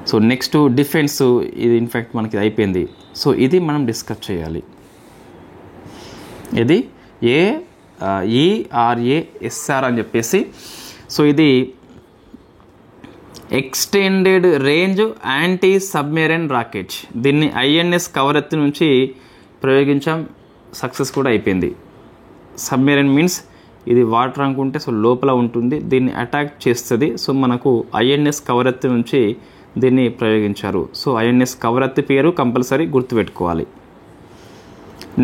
S1: సో నెక్స్ట్ డిఫెన్స్, ఇది ఇన్ఫ్యాక్ట్ మనకి అయిపోయింది. సో ఇది మనం డిస్కస్ చేయాలి. ఇది ERASR అని చెప్పేసి. సో ఇది extended range anti submarine rocket. దీన్ని INS కవరత్తి నుంచి ప్రయోగించాం, సక్సెస్ కూడా అయిపోయింది. సబ్మెరైన్ మీన్స్ ఇది వాటర్ అనుకుంటే సో లోపల ఉంటుంది, దీన్ని అటాక్ చేస్తుంది. సో మనకు INS కవరత్తి నుంచి దీన్ని ప్రయోగించారు. సో INS కవరత్తి పేరు కంపల్సరీ గుర్తుపెట్టుకోవాలి.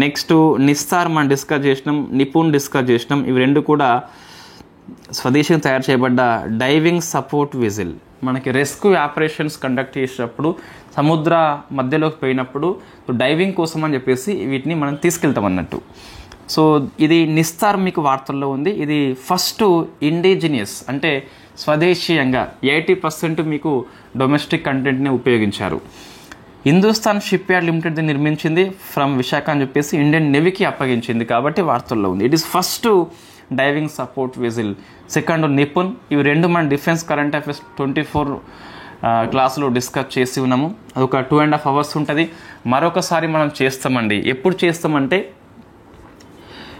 S1: నెక్స్ట్ నిస్తార్ మనం డిస్కస్ చేసినాం, నిపుణ్ డిస్కస్ చేసినాం. ఇవి 2 కూడా స్వదేశంగా తయారు చేయబడ్డ డైవింగ్ సపోర్ట్ వెజిల్. మనకి రెస్క్యూ ఆపరేషన్స్ కండక్ట్ చేసేటప్పుడు సముద్ర మధ్యలోకి పోయినప్పుడు డైవింగ్ కోసం అని చెప్పేసి వీటిని మనం తీసుకెళ్తాం అన్నట్టు. సో ఇది నిస్తార్ మీకు వార్తల్లో ఉంది. ఇది ఫస్ట్ ఇండిజినియస్ అంటే స్వదేశీయంగా 80% మీకు డొమెస్టిక్ కంటెంట్ని ఉపయోగించారు. హిందుస్థాన్ షిప్ యార్డ్ లిమిటెడ్ దీన్ని నిర్మించింది ఫ్రమ్ విశాఖ అని చెప్పేసి ఇండియన్ నేవీకి అప్పగించింది కాబట్టి వార్తల్లో ఉంది. It is first diving support వెజిల్. Second Nipun. ఇవి 2 మన డిఫెన్స్ కరెంట్ అఫైర్స్ 24 క్లాసులో డిస్కస్ చేసి ఉన్నాము. అదొక 2.5 hours ఉంటుంది. మరొకసారి మనం చేస్తామండి. ఎప్పుడు చేస్తామంటే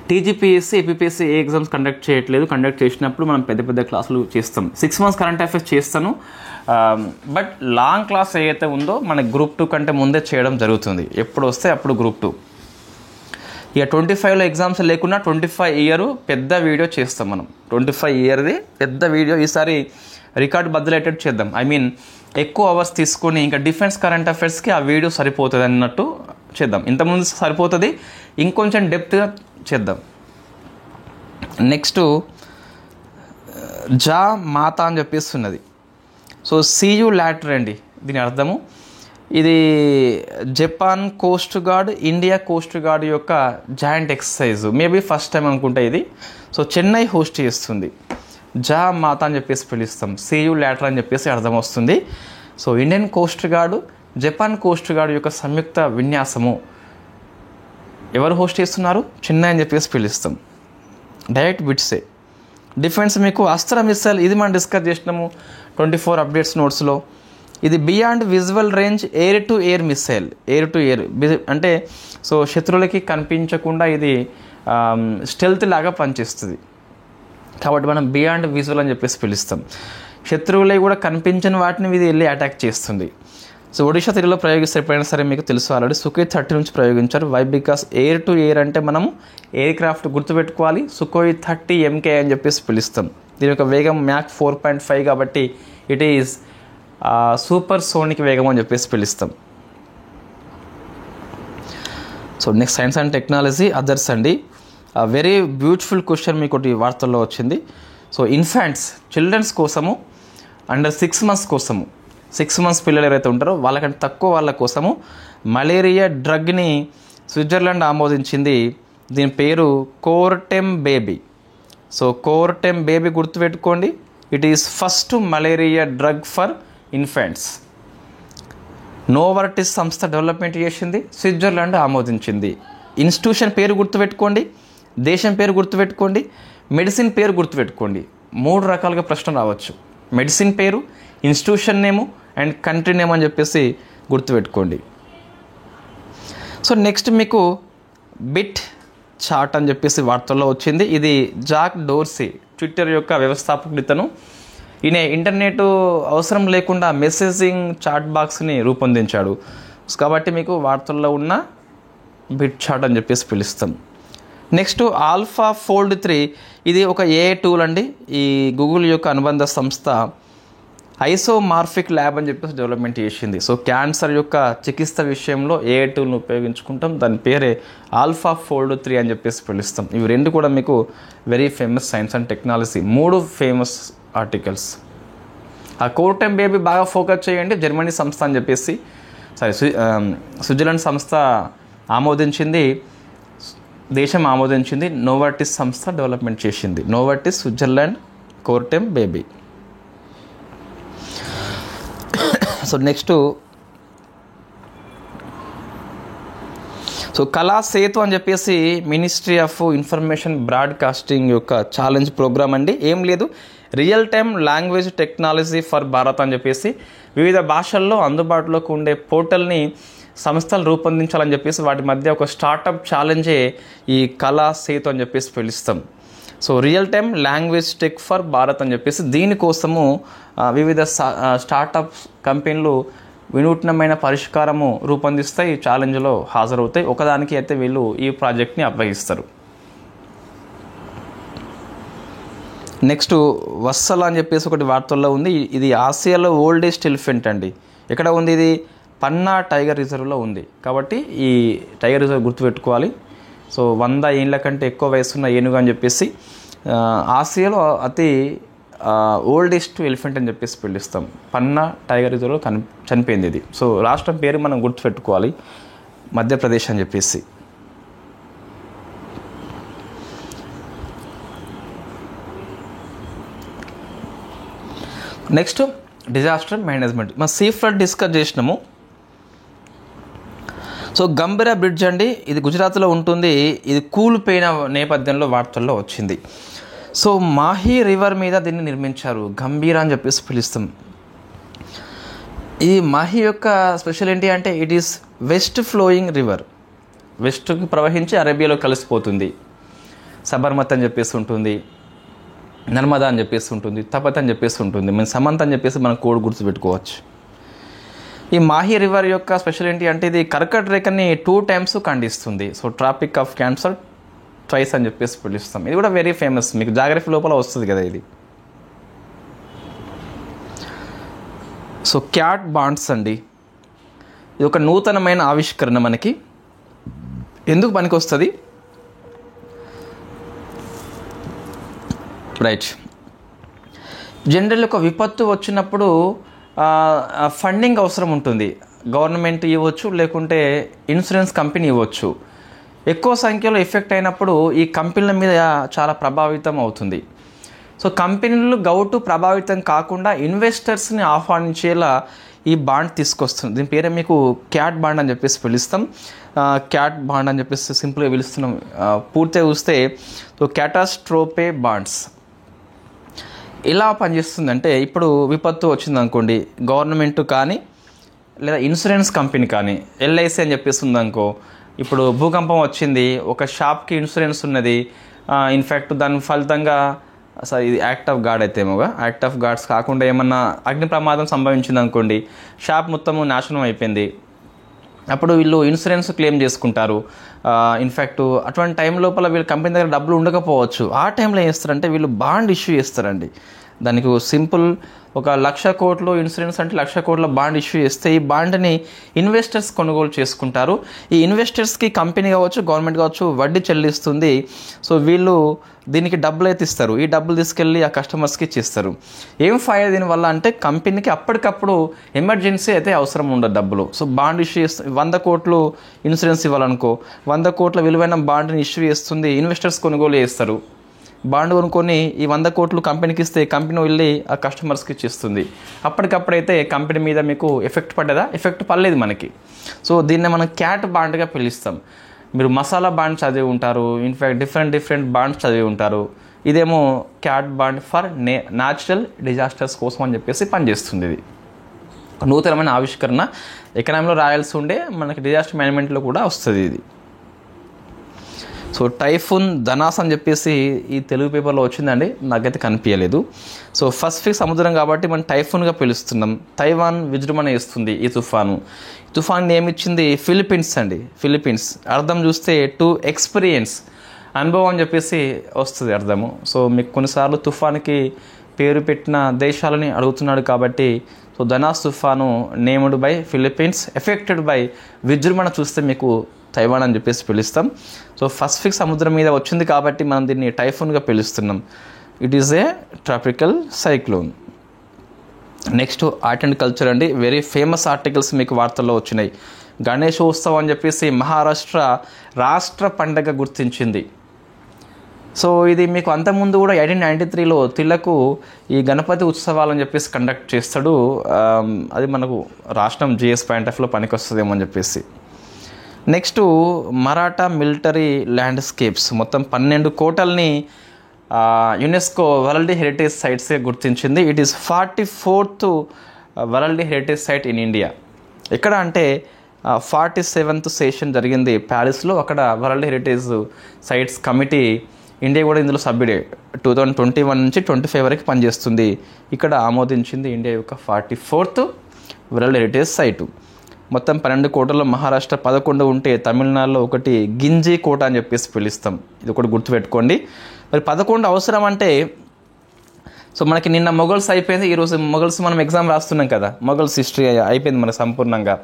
S1: TGPSC, APPSC ఏ ఎగ్జామ్స్ కండక్ట్ చేయట్లేదు. కండక్ట్ చేసినప్పుడు మనం పెద్ద పెద్ద క్లాసులు చేస్తాం. 6 months కరెంట్ అఫైర్స్ చేస్తాను, బట్ లాంగ్ క్లాస్ ఏదైతే ఉందో మన గ్రూప్ 2 కంటే ముందే చేయడం జరుగుతుంది. ఎప్పుడు వస్తే అప్పుడు గ్రూప్ 2. ఇక 25లో ఎగ్జామ్స్ లేకున్నా 25 ఇయర్ పెద్ద వీడియో చేస్తాం మనం. 25 ఇయర్ది పెద్ద వీడియో ఈసారి రికార్డ్ బద్దలైటెడ్ చేద్దాం. ఐ మీన్ ఎక్కువ అవర్స్ తీసుకొని ఇంకా డిఫెన్స్ కరెంట్ అఫైర్స్కి ఆ వీడియో సరిపోతుంది అన్నట్టు చేద్దాం. ఇంతకుముందు సరిపోతుంది, ఇంకొంచెం డెప్త్గా చేద్దాం. నెక్స్ట్ జా మాత అని చెప్పేసి ఉన్నది. సో CU లాటర్ అండి దీని అర్థము. ఇది Japan coast guard, India coast guard యొక్క joint exercise. Maybe first time అనుకుంటా ఇది. సో చెన్నై హోస్ట్ చేస్తుంది. జా మాత అని చెప్పేసి పిలుస్తాం. CU లాటర్ అని చెప్పేసి అర్థం వస్తుంది. So Indian Coast guard, Japan coast guard యొక్క సంయుక్త విన్యాసము ఎవరు హోస్ట్ చేస్తున్నారు? చెన్నై అని చెప్పేసి పిలుస్తాం. డైరెక్ట్ బిట్సే. డిఫెన్స్ మీకు అస్త్ర మిస్సైల్, ఇది మనం డిస్కస్ చేసినాము 24 అప్డేట్స్ నోట్స్లో. ఇది beyond visual range air to air missile. Air to air అంటే సో శత్రువులకి కనిపించకుండా ఇది స్టెల్త్ లాగా పనిచేస్తుంది కాబట్టి మనం బియాండ్ విజువల్ అని చెప్పేసి పిలుస్తాం. శత్రువులే కూడా కనిపించని వాటిని ఇది వెళ్ళి అటాక్ చేస్తుంది. సో ఒడిషా తీరులో ప్రయోగిస్తే ఎప్పుడైనా సరే మీకు తెలుసు ఆల్రెడీ సుఖోయ్ 30 నుంచి ప్రయోగించారు. Why? Because air to air అంటే మనము ఎయిర్ క్రాఫ్ట్ గుర్తుపెట్టుకోవాలి. సుఖోయ్ 30 MK అని చెప్పేసి పిలుస్తాం. దీని యొక్క వేగం మ్యాక్ 4.5 కాబట్టి ఇట్ ఈజ్ సూపర్ సోనిక్ వేగం అని చెప్పేసి పిలుస్తాం. So next science and technology others అండి. వెరీ బ్యూటిఫుల్ క్వశ్చన్ మీకు ఒకటి వార్తల్లో వచ్చింది. సో ఇన్ఫాంట్స్ చిల్డ్రన్స్ కోసము అండర్ 6 months కోసము 6 months పిల్లలు ఎవరైతే ఉంటారో వాళ్ళకంటే తక్కువ వాళ్ళ కోసము మలేరియా డ్రగ్ని స్విట్జర్లాండ్ ఆమోదించింది. దీని పేరు Coartem baby. So Coartem baby గుర్తుపెట్టుకోండి. It is first malaria drug for infants. Novartis సంస్థ డెవలప్మెంట్ చేసింది, స్విట్జర్లాండ్ ఆమోదించింది. ఇన్స్టిట్యూషన్ పేరు గుర్తుపెట్టుకోండి, దేశం పేరు గుర్తుపెట్టుకోండి, మెడిసిన్ పేరు గుర్తుపెట్టుకోండి. 3 రకాలుగా ప్రశ్న రావచ్చు. మెడిసిన్ పేరు, institution name and country name అని చెప్పేసి గుర్తుపెట్టుకోండి. సో నెక్స్ట్ మీకు బిట్ చాట్ అని చెప్పేసి వార్తల్లో వచ్చింది. ఇది జాక్ డోర్సీ, ట్విట్టర్ యొక్క వ్యవస్థాపకుడితను. ఈయన ఇంటర్నెట్ అవసరం లేకుండా మెసేజింగ్ చాట్ బాక్స్ని రూపొందించాడు. కాబట్టి మీకు వార్తల్లో ఉన్న బిట్ చాట్ అని చెప్పేసి పిలుస్తాం. నెక్స్ట్ ఆల్ఫా ఫోల్డ్ 3, ఇది ఒక AI టూల్ అండి. ఈ గూగుల్ యొక్క అనుబంధ సంస్థ ఐసోమార్ఫిక్ ల్యాబ్ అని చెప్పేసి డెవలప్మెంట్ చేసింది. సో క్యాన్సర్ యొక్క చికిత్స విషయంలో AI టూల్ను ఉపయోగించుకుంటాం. దాని పేరే ఆల్ఫా ఫోల్డ్ 3 అని చెప్పేసి పిలుస్తాం. ఇవి 2 కూడా మీకు very famous science and technology, 3 famous articles. ఆ కోర్టెమ్ బేబీ బాగా ఫోకస్ చేయండి, జర్మనీ సంస్థ అని చెప్పేసి. స్విట్జర్లాండ్ సంస్థ ఆమోదించింది, దేశం ఆమోదించింది, నోవార్టిస్ సంస్థ డెవలప్మెంట్ చేసింది. Novartis Switzerland Coartem baby. So next Kala Setu అని చెప్పేసి మినిస్ట్రీ ఆఫ్ ఇన్ఫర్మేషన్ బ్రాడ్కాస్టింగ్ యొక్క ఛాలెంజ్ ప్రోగ్రామ్ అండి. ఏం లేదు, real time language technology for Bharat అని చెప్పేసి వివిధ భాషల్లో అందుబాటులోకి ఉండే పోర్టల్ని సంస్థలు రూపొందించాలని చెప్పేసి వాటి మధ్య ఒక స్టార్టప్ ఛాలెంజే ఈ కళా సేతు అని చెప్పేసి పిలుస్తాం. So real time language tech for Bharat అని చెప్పేసి దీనికోసము వివిధ స్టార్టప్ కంపెనీలు వినూత్నమైన పరిష్కారము రూపొందిస్తాయి, ఈ ఛాలెంజ్లో హాజరవుతాయి. ఒకదానికి అయితే వీళ్ళు ఈ ప్రాజెక్ట్ని అప్పగిస్తారు. నెక్స్ట్ వత్సల అని చెప్పేసి ఒకటి వార్తల్లో ఉంది. ఇది ఆసియాలో ఓల్డెస్ట్ ఎలిఫెంట్ అండి. ఎక్కడ ఉంది ఇది? పన్నా టైగర్ రిజర్వ్లో ఉంది. కాబట్టి ఈ టైగర్ రిజర్వ్ గుర్తుపెట్టుకోవాలి. సో 100 ఏళ్ళ కంటే ఎక్కువ వయసున్న ఏనుగు అని చెప్పేసి ఆసియాలో అతి ఓల్డెస్ట్ ఎలిఫెంట్ అని చెప్పేసి పిలుస్తాం. పన్నా టైగర్ రిజర్వ్లో చనిపోయింది ఇది. సో రాష్ట్రం పేరు మనం గుర్తుపెట్టుకోవాలి, మధ్యప్రదేశ్ అని చెప్పేసి. Next disaster management. మన సీ ఫ్లడ్ డిస్కస్ చేసినాము. సో గంభీరా బ్రిడ్జ్ అండి, ఇది గుజరాత్లో ఉంటుంది. ఇది కూలిపోయిన నేపథ్యంలో వార్తల్లో వచ్చింది. సో మాహీ రివర్ మీద దీన్ని నిర్మించారు, గంభీరా అని చెప్పేసి పిలుస్తాం. ఈ మాహీ యొక్క స్పెషల్ ఏంటి అంటే it is west flowing river, వెస్ట్కి ప్రవహించి అరేబియాలో కలిసిపోతుంది. సబర్మత్ అని చెప్పేసి ఉంటుంది, నర్మదా అని చెప్పేసి ఉంటుంది, తపత్ అని చెప్పేసి ఉంటుంది, మేము సమంత్ అని చెప్పేసి మనం కోడ్ గుర్తుపెట్టుకోవచ్చు. ఈ మాహీ రివర్ యొక్క స్పెషల్ ఏంటి అంటే ఇది కర్కట రేఖని 2 times ఖండిస్తుంది. So tropic of cancer twice అని చెప్పేసి పిలుస్తాం. ఇది కూడా వెరీ ఫేమస్, మీకు జాగ్రఫీ లోపల వస్తుంది కదా ఇది. సో క్యాట్ బాండ్స్ అండి, ఇది ఒక నూతనమైన ఆవిష్కరణ. మనకి ఎందుకు పనికి వస్తుంది? రైట్, జనరల్ ఒక విపత్తు వచ్చినప్పుడు ఫండింగ్ అవసరం ఉంటుంది. గవర్నమెంట్ ఇవ్వచ్చు, లేకుంటే ఇన్సూరెన్స్ కంపెనీ ఇవ్వచ్చు. ఎక్కువ సంఖ్యలో ఎఫెక్ట్ అయినప్పుడు ఈ కంపెనీల మీద చాలా ప్రభావితం అవుతుంది. సో కంపెనీలు గౌటు ప్రభావితం కాకుండా ఇన్వెస్టర్స్ని ఆహ్వానించేలా ఈ బాండ్ తీసుకొస్తుంది. దీని పేరే మీకు క్యాట్ బాండ్ అని చెప్పేసి పిలుస్తాం. క్యాట్ బాండ్ అని చెప్పేసి సింపుల్గా పిలుస్తున్నాం. పూర్తిగా చూస్తే సో క్యాటాస్ట్రోఫే బాండ్స్ ఎలా పనిచేస్తుందంటే, ఇప్పుడు విపత్తు వచ్చింది అనుకోండి, గవర్నమెంట్ కానీ లేదా ఇన్సూరెన్స్ కంపెనీ కానీ ఎల్ఐసి అని చెప్పేసి ఉందనుకో, ఇప్పుడు భూకంపం వచ్చింది, ఒక షాప్కి ఇన్సూరెన్స్ ఉన్నది, ఇన్ఫ్యాక్ట్ దాని ఫలితంగా ఇది యాక్ట్ ఆఫ్ గాడ్ అయితే ఏమోగా, యాక్ట్ ఆఫ్ గాడ్స్ కాకుండా ఏమన్నా అగ్ని ప్రమాదం సంభవించింది అనుకోండి, షాప్ మొత్తము నాశనం అయిపోయింది, అప్పుడు వీళ్ళు ఇన్సూరెన్స్ క్లెయిమ్ చేసుకుంటారు. ఇన్ఫ్యాక్ట్ అటువంటి టైం లోపల వీళ్ళ కంపెనీ దగ్గర డబ్బులు ఉండకపోవచ్చు. ఆ టైంలో ఏం చేస్తారంటే వీళ్ళు బాండ్ ఇష్యూ చేస్తారండి. దానికి సింపుల్ ఒక 1,00,000 కోట్లు ఇన్సూరెన్స్ అంటే 1,00,000 కోట్ల బాండ్ ఇష్యూ చేస్తే ఈ బాండ్ని ఇన్వెస్టర్స్ కొనుగోలు చేసుకుంటారు. ఈ ఇన్వెస్టర్స్కి కంపెనీ కావచ్చు, గవర్నమెంట్ కావచ్చు వడ్డీ చెల్లిస్తుంది. సో వీళ్ళు దీనికి డబ్బులు అయితే ఇస్తారు, ఈ డబ్బులు తీసుకెళ్ళి ఆ కస్టమర్స్కి ఇచ్చేస్తారు. ఏం ఫాయిదా దీనివల్ల అంటే కంపెనీకి అప్పటికప్పుడు ఎమర్జెన్సీ అయితే అవసరం ఉండదు డబ్బులు. సో బాండ్ ఇష్యూ చేస్తే 100 కోట్లు ఇన్సూరెన్స్ ఇవ్వాలనుకో, 100 కోట్ల విలువైన బాండ్ని ఇష్యూ చేస్తుంది, ఇన్వెస్టర్స్ కొనుగోలు చేస్తారు. బాండ్ కొనుక్కొని ఈ 100 కోట్లు కంపెనీకి ఇస్తే కంపెనీ వెళ్ళి ఆ కస్టమర్స్కి ఇచ్చేస్తుంది. అప్పటికప్పుడైతే కంపెనీ మీద మీకు ఎఫెక్ట్ పడ్డదా? ఎఫెక్ట్ పడలేదు మనకి. సో దీన్ని మనం క్యాట్ బాండ్గా పిలుస్తాం. మీరు మసాలా బాండ్ చదివి ఉంటారు, ఇన్ఫ్యాక్ట్ డిఫరెంట్ బాండ్స్ చదివి ఉంటారు. ఇదేమో cat bond for natural disasters కోసం అని చెప్పేసి పనిచేస్తుంది. ఇది నూతనమైన ఆవిష్కరణ, ఎకనామీలో రాయాల్సి ఉండే మనకి డిజాస్టర్ మేనేజ్మెంట్లో కూడా వస్తుంది ఇది. సో టైఫూన్ ధనాస్ అని చెప్పేసి ఈ తెలుగు పేపర్లో వచ్చిందండి, నాకైతే కనిపించలేదు. సో పసిఫిక్ సముద్రం కాబట్టి మనం టైఫూన్గా పిలుస్తున్నాం. తైవాన్ విజృంభణ ఇస్తుంది ఈ తుఫాన్ ఏమిచ్చింది? ఫిలిప్పీన్స్ అండి. ఫిలిప్పీన్స్ అర్థం చూస్తే టు ఎక్స్పీరియన్స్, అనుభవం అని చెప్పేసి వస్తుంది అర్థము. సో మీకు కొన్నిసార్లు తుఫాన్కి పేరు పెట్టిన దేశాలని అడుగుతున్నాడు కాబట్టి సో ధనాస్ తుఫాను named by Philippines, affected by విజృంభణ చూస్తే మీకు తైవాన్ అని చెప్పేసి పిలుస్తాం. సో పసిఫిక్ సముద్రం మీద వచ్చింది కాబట్టి మనం దీన్ని టైఫూన్గా పిలుస్తున్నాం. It is a tropical cyclone. Next art and culture అండి. వెరీ ఫేమస్ ఆర్టికల్స్ మీకు వార్తల్లో వచ్చినాయి. గణేశోత్సవం అని చెప్పేసి మహారాష్ట్ర రాష్ట్ర పండగ గుర్తించింది. సో ఇది మీకు అంతకుముందు కూడా 1893లో తిలకు ఈ గణపతి ఉత్సవాలని చెప్పేసి కండక్ట్ చేస్తాడు. అది మనకు రాష్ట్రం జిఎస్ పాయింట్ ఆఫ్లో పనికి వస్తుందేమో అని చెప్పేసి. నెక్స్ట్ మరాఠా మిలిటరీ ల్యాండ్స్కేప్స్ మొత్తం 12 కోటల్ని యునెస్కో వరల్డ్ హెరిటేజ్ సైట్స్గా గుర్తించింది. It is 44th world heritage site in India. ఎక్కడ అంటే 47th సెషన్ జరిగింది ప్యారిస్లో. అక్కడ world heritage sites committee, India కూడా ఇందులో సభ్యుడే, 2021 నుంచి 25 వరకు పనిచేస్తుంది. ఇక్కడ ఆమోదించింది ఇండియా యొక్క 44th వరల్డ్ హెరిటేజ్ సైటు. మొత్తం 12 కోటల్లో మహారాష్ట్ర 11 ఉంటే తమిళనాడులో ఒకటి గింజి కోట అని చెప్పేసి పిలుస్తాం. ఇది ఒకటి గుర్తుపెట్టుకోండి. మరి 11 అవసరం అంటే, సో మనకి నిన్న మొఘల్స్ అయిపోయింది, ఈరోజు మొఘల్స్ మనం ఎగ్జామ్ రాస్తున్నాం కదా. మొఘల్స్ హిస్టరీ అయిపోయింది మన సంపూర్ణంగా.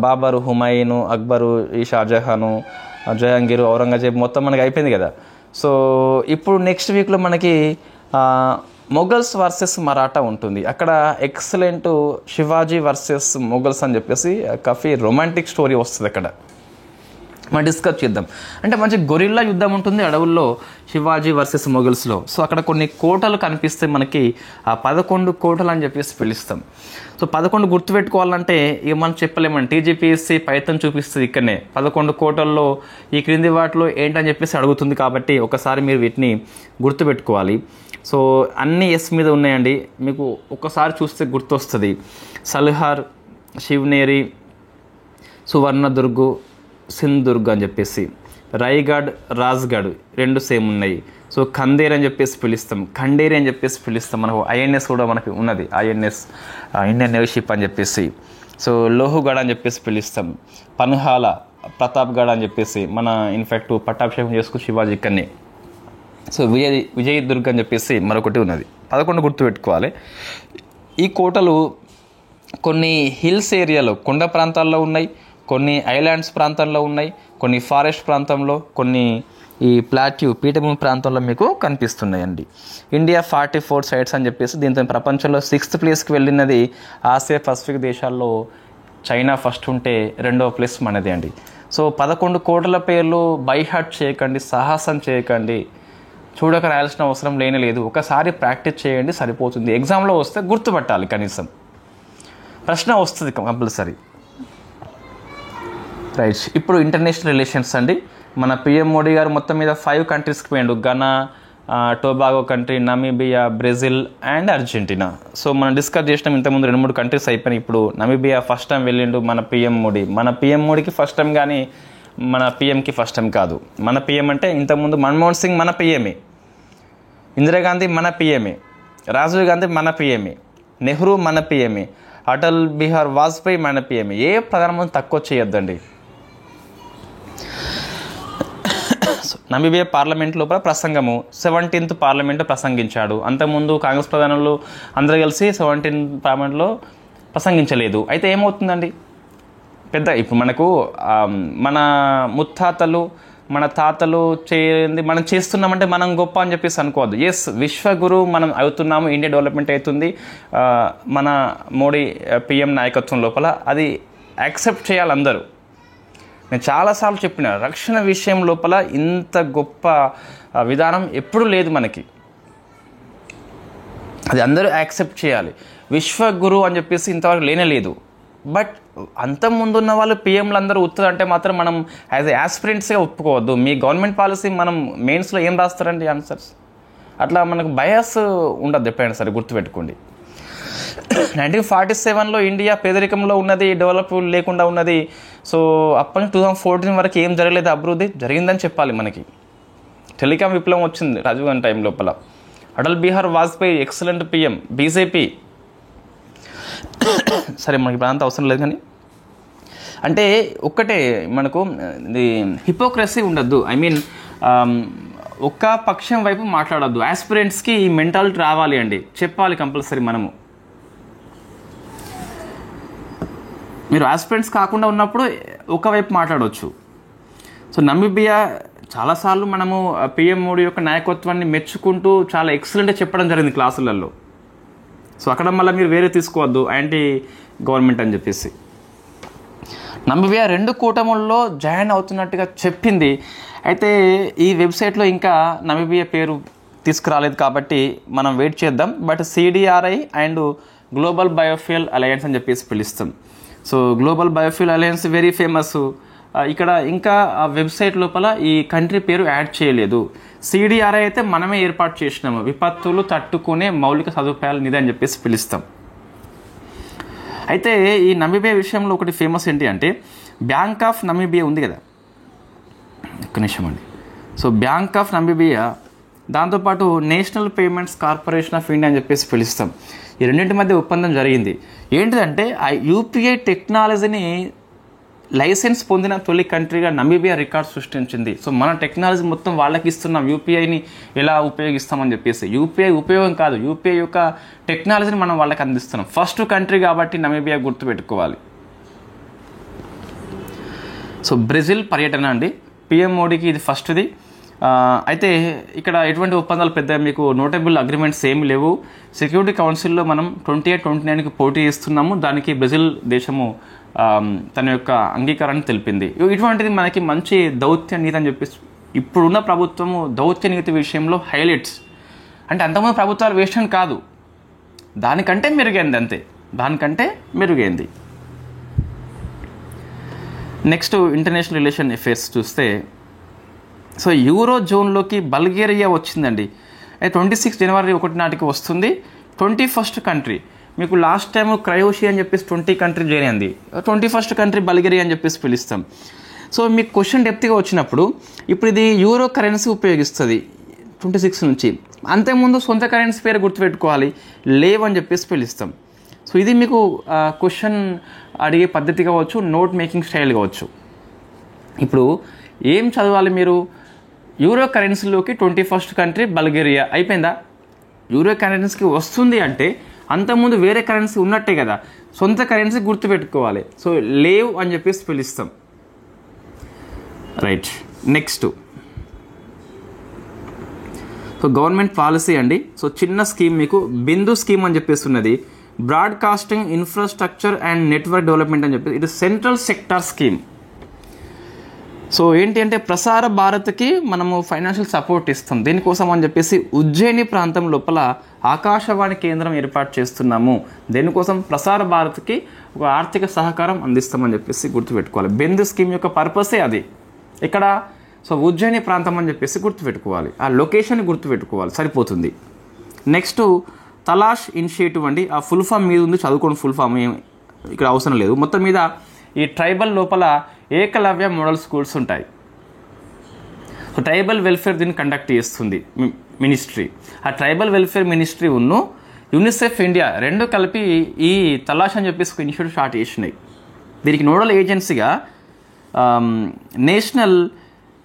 S1: బాబరు, హుమాయూను, అక్బరు, ఈ షాజహాను, జహాంగీరు, ఔరంగజేబ్ మొత్తం మనకి అయిపోయింది కదా. సో ఇప్పుడు నెక్స్ట్ వీక్లో మనకి మొఘల్స్ వర్సెస్ మరాఠా ఉంటుంది. అక్కడ ఎక్సలెంట్ శివాజీ వర్సెస్ మొఘల్స్ అని చెప్పేసి కాఫీ రొమాంటిక్ స్టోరీ వస్తుంది. అక్కడ మనం డిస్కస్ చేద్దాం. అంటే మంచి గొరిల్లా యుద్ధం ఉంటుంది అడవుల్లో, శివాజీ వర్సెస్ మొఘల్స్లో. సో అక్కడ కొన్ని కోటలు కనిపిస్తే మనకి ఆ 11 కోటలు అని చెప్పేసి పిలుస్తాం. సో 11 గుర్తుపెట్టుకోవాలంటే ఇక మనం చెప్పలేమండి. టీజీపీఎస్సీ పైతం చూపిస్తుంది ఇక్కడనే 11 కోటల్లో ఈ క్రింది వాటిలో ఏంటని చెప్పేసి అడుగుతుంది. కాబట్టి ఒకసారి మీరు వీటిని గుర్తుపెట్టుకోవాలి. సో అన్నీ ఎస్ మీద ఉన్నాయండి. మీకు ఒక్కసారి చూస్తే గుర్తొస్తుంది. సల్హార్, శివనేరి, సువర్ణదుర్గు, సింధుదుర్గ్ అని చెప్పేసి, రాయ్గఢ్, రాజ్గఢ్ 2 సేమ్ ఉన్నాయి. సో ఖందేర్ అని చెప్పేసి పిలుస్తాం, ఖండేరి అని చెప్పేసి పిలుస్తాం. మనకు ఐఎన్ఎస్ కూడా మనకి ఉన్నది, ఐఎన్ఎస్ ఇండియన్ నేవీ షిప్ అని చెప్పేసి. సో లోహుగఢ్ అని చెప్పేసి పిలుస్తాం. పన్హాల, ప్రతాప్గఢ్ అని చెప్పేసి మన ఇన్ఫ్యాక్ట్ పట్టాభిషేకం చేసుకుని శివాజీ ఇక్కడనే. సో విజయదుర్గ్ అని చెప్పేసి మరొకటి ఉన్నది. 11 గుర్తుపెట్టుకోవాలి. ఈ కోటలు కొన్ని హిల్స్ ఏరియాలో, కొండ ప్రాంతాల్లో ఉన్నాయి, కొన్ని ఐలాండ్స్ ప్రాంతాల్లో ఉన్నాయి, కొన్ని ఫారెస్ట్ ప్రాంతంలో, కొన్ని ఈ పీఠభూమి ప్రాంతంలో మీకు కనిపిస్తున్నాయండి. ఇండియా 44 సైట్స్ అని చెప్పేసి, దీంతో ప్రపంచంలో 6th ప్లేస్కి వెళ్ళినది. ఆసియా పసిఫిక్ దేశాల్లో చైనా ఫస్ట్ ఉంటే 2వ ప్లేస్ మనది అండి. సో 11 కోటల పేర్లు బైహార్ట్ చేయకండి, సాహసం చేయకండి, చూడక రాయాల్సిన అవసరం లేదు. ఒకసారి ప్రాక్టీస్ చేయండి, సరిపోతుంది. ఎగ్జామ్లో వస్తే గుర్తుపట్టాలి, కనీసం ప్రశ్న వస్తుంది కంపల్సరీ. రైట్, ఇప్పుడు ఇంటర్నేషనల్ రిలేషన్స్ అండి. మన పిఎం మోడీ గారు మొత్తం మీద 5 కంట్రీస్కి పోయిండు. Ghana, Tobago country, Namibia, Brazil and Argentina. So మనం డిస్కస్ చేసినాం ఇంతకుముందు 2-3 కంట్రీస్ అయిపోయినాయి. ఇప్పుడు నమీబియా ఫస్ట్ టైం వెళ్ళిండు మన పిఎం మోడీ. మన పిఎం మోడీకి ఫస్ట్ టైం, కానీ మన పిఎంకి ఫస్ట్ టైం కాదు. మన పిఎం అంటే ఇంతకుముందు మన్మోహన్ సింగ్ మన పిఎంఏ, ఇందిరాగాంధీ మన పిఎంఏ, రాజీవ్ గాంధీ మన పిఎంఏ, నెహ్రూ మన పిఎంఏ, అటల్ బిహారీ వాజ్పేయి మన పిఎంఏ. ఏ ప్రధానమంత్రి తక్కువ చేయొద్దండి. నమీబియా పార్లమెంట్ లోపల ప్రసంగము 17th పార్లమెంట్లో ప్రసంగించాడు. అంతకుముందు కాంగ్రెస్ ప్రధానులు అందరూ కలిసి 17th పార్లమెంట్లో ప్రసంగించలేదు. అయితే ఏమవుతుందండి, పెద్ద ఇప్పుడు మనకు మన ముత్తాతలు, మన తాతలు చేయండి మనం చేస్తున్నామంటే మనం గొప్ప అని చెప్పేసి అనుకోవద్దు. ఎస్, విశ్వగురు మనం అవుతున్నాము, ఇండియా డెవలప్మెంట్ అవుతుంది మన మోడీ పిఎం నాయకత్వం లోపల. అది యాక్సెప్ట్ చేయాలి అందరూ. నేను చాలాసార్లు చెప్పిన, రక్షణ విషయం లోపల ఇంత గొప్ప విధానం ఎప్పుడూ లేదు మనకి. అది అందరూ యాక్సెప్ట్ చేయాలి. విశ్వగురు అని చెప్పేసి ఇంతవరకు లేనేలేదు. బట్ అంతకుముందున్న వాళ్ళు పిఎంలు అందరూ ఉత్తరంటే మాత్రం మనం యాజ్ ఎ యాస్పిరెంట్స్గా ఒప్పుకోవద్దు. మీ గవర్నమెంట్ పాలసీ మనం మెయిన్స్లో ఏం రాస్తారండి ఆన్సర్స్, అట్లా మనకు బయాస్ ఉండదు ఎప్పుడైనా సరే, గుర్తుపెట్టుకోండి. 1947లో ఇండియా పేదరికంలో ఉన్నది, డెవలప్ లేకుండా ఉన్నది. సో అప్పటి నుంచి 2014 వరకు ఏం జరగలేదు, అభివృద్ధి జరిగిందని చెప్పాలి మనకి. టెలికాం విప్లవం వచ్చింది రాజీవ్ గాంధీ టైం లోపల. Atal Bihari Vajpayee excellent PM, BJP. సరే మనకి ఇప్పుడు అంత అవసరం లేదు, కానీ అంటే ఒక్కటే మనకు ఇది హిపోక్రసీ ఉండద్దు. ఐ మీన్ ఒక్క పక్షం వైపు మాట్లాడద్దు. యాస్పిరెంట్స్కి ఈ మెంటాలిటీ రావాలి అండి, చెప్పాలి కంపల్సరీ. మనము మీరు యాస్పిరెంట్స్ కాకుండా ఉన్నప్పుడు ఒకవైపు మాట్లాడవచ్చు. సో నమీబియా చాలాసార్లు మనము పిఎం మోడీ యొక్క నాయకత్వాన్ని మెచ్చుకుంటూ చాలా ఎక్సలెంట్గా చెప్పడం జరిగింది క్లాసులలో. సో అక్కడ మళ్ళీ మీరు వేరే తీసుకోవద్దు యాంటీ గవర్నమెంట్ అని చెప్పేసి. నమీబియా 2 కూటముల్లో జాయిన్ అవుతున్నట్టుగా చెప్పింది. అయితే ఈ వెబ్సైట్లో ఇంకా నమీబియా పేరు తీసుకురాలేదు కాబట్టి మనం వెయిట్ చేద్దాం. But CDRI and global biofuel alliance అని చెప్పేసి పిలుస్తాం. So global biofuel alliance very famous. ఇక్కడ ఇంకా ఆ వెబ్సైట్ లోపల ఈ కంట్రీ పేరు యాడ్ చేయలేదు. CDRI అయితే మనమే ఏర్పాటు చేసినాము, విపత్తులు తట్టుకునే మౌలిక సదుపాయాల నిధి అని చెప్పేసి పిలుస్తాం. అయితే ఈ నమీబియా విషయంలో ఒకటి ఫేమస్ ఏంటి అంటే బ్యాంక్ ఆఫ్ నమీబియా ఉంది కదా, ఒక్క నిమిషం అండి. సో బ్యాంక్ ఆఫ్ నమీబియా, దాంతోపాటు national payments corporation of India అని చెప్పేసి పిలుస్తాం. ఈ రెండింటి మధ్య ఒప్పందం జరిగింది. ఏంటిదంటే ఆ UPI టెక్నాలజీని లైసెన్స్ పొందిన తొలి కంట్రీగా నమీబియా రికార్డ్ సృష్టించింది. సో మన టెక్నాలజీ మొత్తం వాళ్ళకి ఇస్తున్నాం, UPIని ఎలా ఉపయోగిస్తామని చెప్పేసి. UPI ఉపయోగం కాదు, UPI యొక్క టెక్నాలజీని మనం వాళ్ళకి అందిస్తున్నాం. ఫస్ట్ కంట్రీ కాబట్టి నమీబియా గుర్తుపెట్టుకోవాలి. సో బ్రెజిల్ పర్యటన అండి, PM మోడీకి ఇది ఫస్ట్ది. అయితే ఇక్కడ ఎటువంటి ఒప్పందాలు పెద్ద మీకు నోటబుల్ అగ్రిమెంట్స్ ఏమి లేవు. సెక్యూరిటీ కౌన్సిల్లో మనం 28-29కి పోటీ చేస్తున్నాము. దానికి బ్రెజిల్ దేశము తన యొక్క అంగీకారాన్ని తెలిపింది. ఇటువంటిది మనకి మంచి దౌత్య నీతి అని చెప్పేసి ఇప్పుడున్న ప్రభుత్వము దౌత్య నీతి విషయంలో హైలైట్స్. అంటే అంతకుముందు ప్రభుత్వాలు వేషన్ కాదు, దానికంటే మెరుగైంది, అంతే, దానికంటే మెరుగైంది. నెక్స్ట్ ఇంటర్నేషనల్ రిలేషన్ అఫేర్స్ చూస్తే, సో యూరో జోన్లోకి బల్గేరియా వచ్చిందండి. 26 జనవరి 1 నాటికి వస్తుంది. 21st country. మీకు లాస్ట్ టైం క్రయోషియా అని చెప్పేసి 20 కంట్రీ జాయిన్ అయింది. 21st కంట్రీ బల్గేరియా అని చెప్పేసి పిలుస్తాం. సో మీకు క్వశ్చన్ డెప్త్గా వచ్చినప్పుడు ఇప్పుడు ఇది యూరో కరెన్సీ ఉపయోగిస్తుంది 26 నుంచి. అంతకుముందు సొంత కరెన్సీ పేరు గుర్తుపెట్టుకోవాలి, లేవ్ అని చెప్పేసి పిలుస్తాం. సో ఇది మీకు క్వశ్చన్ అడిగే పద్ధతి కావచ్చు, నోట్ మేకింగ్ స్టైల్ కావచ్చు. ఇప్పుడు ఏం చదవాలి మీరు? యూరో కరెన్సీలోకి 21st కంట్రీ బల్గేరియా అయిపోయిందా? యూరో కరెన్సీకి వస్తుంది అంటే అంతకుముందు వేరే కరెన్సీ ఉన్నట్టే కదా, సొంత కరెన్సీ గుర్తుపెట్టుకోవాలి. సో లేవ్ అని చెప్పేసి పిలుస్తాం. Right. Next so government policy అండి. సో చిన్న స్కీమ్ మీకు బిందు స్కీమ్ అని చెప్పేసి ఉన్నది. Broadcasting infrastructure and network development అని చెప్పేసి ఇది సెంట్రల్ సెక్టార్ స్కీమ్. సో ఏంటి అంటే ప్రసార భారత్కి మనము ఫైనాన్షియల్ సపోర్ట్ ఇస్తాం. దీనికోసం అని చెప్పేసి ఉజ్జయిని ప్రాంతం లోపల ఆకాశవాణి కేంద్రం ఏర్పాటు చేస్తున్నాము. దీనికోసం ప్రసార భారత్కి ఒక ఆర్థిక సహకారం అందిస్తామని చెప్పేసి గుర్తుపెట్టుకోవాలి. బిందు స్కీమ్ యొక్క పర్పసే అది. ఇక్కడ సో ఉజ్జయిని ప్రాంతం అని చెప్పేసి గుర్తుపెట్టుకోవాలి, ఆ లొకేషన్ గుర్తుపెట్టుకోవాలి, సరిపోతుంది. నెక్స్ట్ తలాష్ ఇనిషియేటివ్ అండి. ఆ ఫుల్ ఫామ్ మీద ఉంది, చదువుకోండి. ఫుల్ ఫామ్ ఇక్కడ అవసరం లేదు. మొత్తం మీద ఈ ట్రైబల్ లోపల ఏకలవ్య మోడల్ స్కూల్స్ ఉంటాయి. సో ట్రైబల్ వెల్ఫేర్ దీన్ని కండక్ట్ చేస్తుంది మినిస్ట్రీ. ఆ ట్రైబల్ వెల్ఫేర్ మినిస్ట్రీ ఉన్ను యూనిసెఫ్ ఇండియా 2 కలిపి ఈ తలాష్ అని చెప్పేసి ఒక ఇనిషియేటివ్ స్టార్ట్ చేసినాయి. దీనికి నోడల్ ఏజెన్సీగా national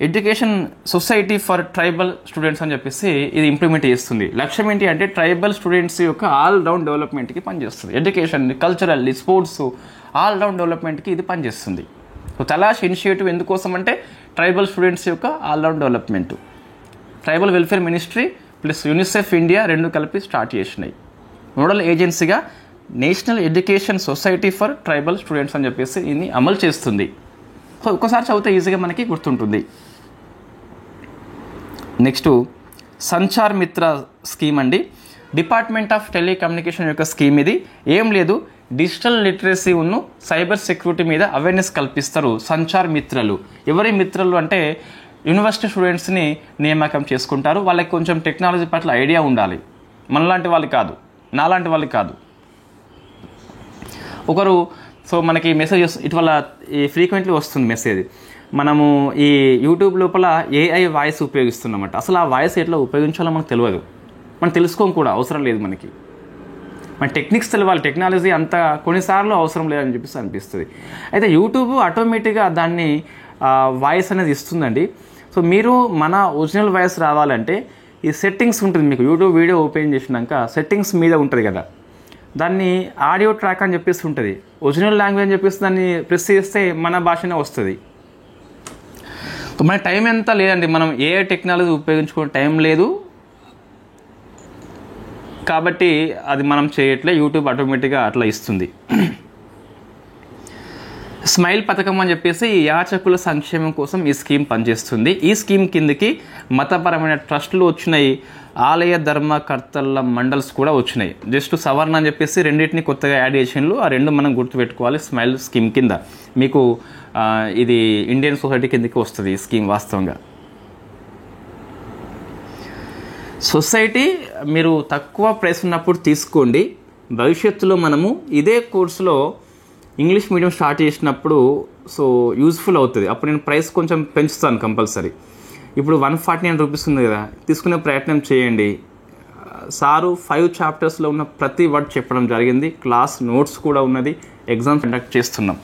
S1: education society for tribal students అని చెప్పేసి ఇది ఇంప్లిమెంట్ చేస్తుంది. లక్ష్యం ఏంటి అంటే ట్రైబల్ స్టూడెంట్స్ యొక్క ఆల్రౌండ్ డెవలప్మెంట్కి పనిచేస్తుంది. ఎడ్యుకేషన్, కల్చరల్, స్పోర్ట్స్, ఆల్రౌండ్ డెవలప్మెంట్కి ఇది పనిచేస్తుంది. సో తలాష్ ఇనిషియేటివ్ ఎందుకోసం అంటే ట్రైబల్ స్టూడెంట్స్ యొక్క all round development. Tribal welfare ministry plus UNICEF India 2 కలిపి స్టార్ట్ చేసినాయి. నోడల్ ఏజెన్సీగా national education society for tribal students అని చెప్పేసి ఇది అమలు చేస్తుంది. సో ఒక్కసారి చదివితే ఈజీగా మనకి గుర్తుంటుంది. నెక్స్ట్ సంచార్ మిత్ర స్కీమ్ అండి. డిపార్ట్మెంట్ ఆఫ్ టెలికమ్యూనికేషన్ యొక్క స్కీమ్ ఇది. ఏం లేదు, డిజిటల్ లిటరసీ ఉన్ను సైబర్ సెక్యూరిటీ మీద అవేర్నెస్ కల్పిస్తారు సంచార్ మిత్రలు. ఎవరి మిత్రలు అంటే యూనివర్సిటీ స్టూడెంట్స్ని నియామకం చేసుకుంటారు. వాళ్ళకి కొంచెం టెక్నాలజీ పట్ల ఐడియా ఉండాలి. మనలాంటి వాళ్ళు కాదు, నాలాంటి వాళ్ళు కాదు. ఒకరు సో మనకి మెసేజెస్ ఇటీవల ఈ ఫ్రీక్వెంట్లీ వస్తుంది మెసేజ్, మనము ఈ యూట్యూబ్ లోపల AI వాయిస్ ఉపయోగిస్తున్నమాట. అసలు ఆ వాయిస్ ఎట్లా ఉపయోగించాలో మనకు తెలియదు, మనం తెలుసుకోం కూడా, అవసరం లేదు మనకి. మన టెక్నిక్స్ తెలియాలి. టెక్నాలజీ అంత కొన్నిసార్లు అవసరం లేదని చెప్పేసి అనిపిస్తుంది. అయితే యూట్యూబ్ ఆటోమేటిక్గా దాన్ని వాయిస్ అనేది ఇస్తుందండి. సో మీరు మన ఒరిజినల్ వాయిస్ రావాలంటే ఈ సెట్టింగ్స్ ఉంటుంది మీకు. యూట్యూబ్ వీడియో ఓపెన్ చేసినాక సెట్టింగ్స్ మీద ఉంటుంది కదా, దాన్ని ఆడియో ట్రాక్ అని చెప్పేసి ఉంటుంది. ఒరిజినల్ లాంగ్వేజ్ అని చెప్పేసి దాన్ని ప్రెస్ చేస్తే మన భాషనే వస్తుంది. మన టైం ఎంత లేదండి, మనం ఏ టెక్నాలజీ ఉపయోగించుకునే టైం లేదు. కాబట్టి అది మనం చేయట్లే, యూట్యూబ్ ఆటోమేటిక్గా అట్లా ఇస్తుంది. స్మైల్ పథకం అని చెప్పేసి యాచకుల సంక్షేమం కోసం ఈ స్కీమ్ పనిచేస్తుంది. ఈ స్కీమ్ కిందకి మతపరమైన ట్రస్టులు వచ్చినాయి, ఆలయ ధర్మకర్తల మండల్స్ కూడా వచ్చినాయి. జస్ట్ సవరణ అని చెప్పేసి రెండింటిని కొత్తగా యాడ్ చేసిండ్రు. ఆ రెండు మనం గుర్తుపెట్టుకోవాలి. స్మైల్ స్కీమ్ కింద మీకు ఇది ఇండియన్ సొసైటీ కిందకి వస్తుంది ఈ స్కీమ్. వాస్తవంగా సొసైటీ మీరు తక్కువ ప్రైస్ ఉన్నప్పుడు తీసుకోండి. భవిష్యత్తులో మనము ఇదే కోర్సులో ఇంగ్లీష్ మీడియం స్టార్ట్ చేసినప్పుడు యూజ్ఫుల్ అవుతుంది. అప్పుడు నేను ప్రైస్ కొంచెం పెంచుతాను కంపల్సరీ. ఇప్పుడు 149 రూపీస్ ఉంది కదా, తీసుకునే ప్రయత్నం చేయండి. సారు 5 చాప్టర్స్లో ఉన్న ప్రతి వర్డ్ చెప్పడం జరిగింది. క్లాస్ నోట్స్ కూడా ఉన్నది. ఎగ్జామ్ కండక్ట్ చేస్తున్నాం.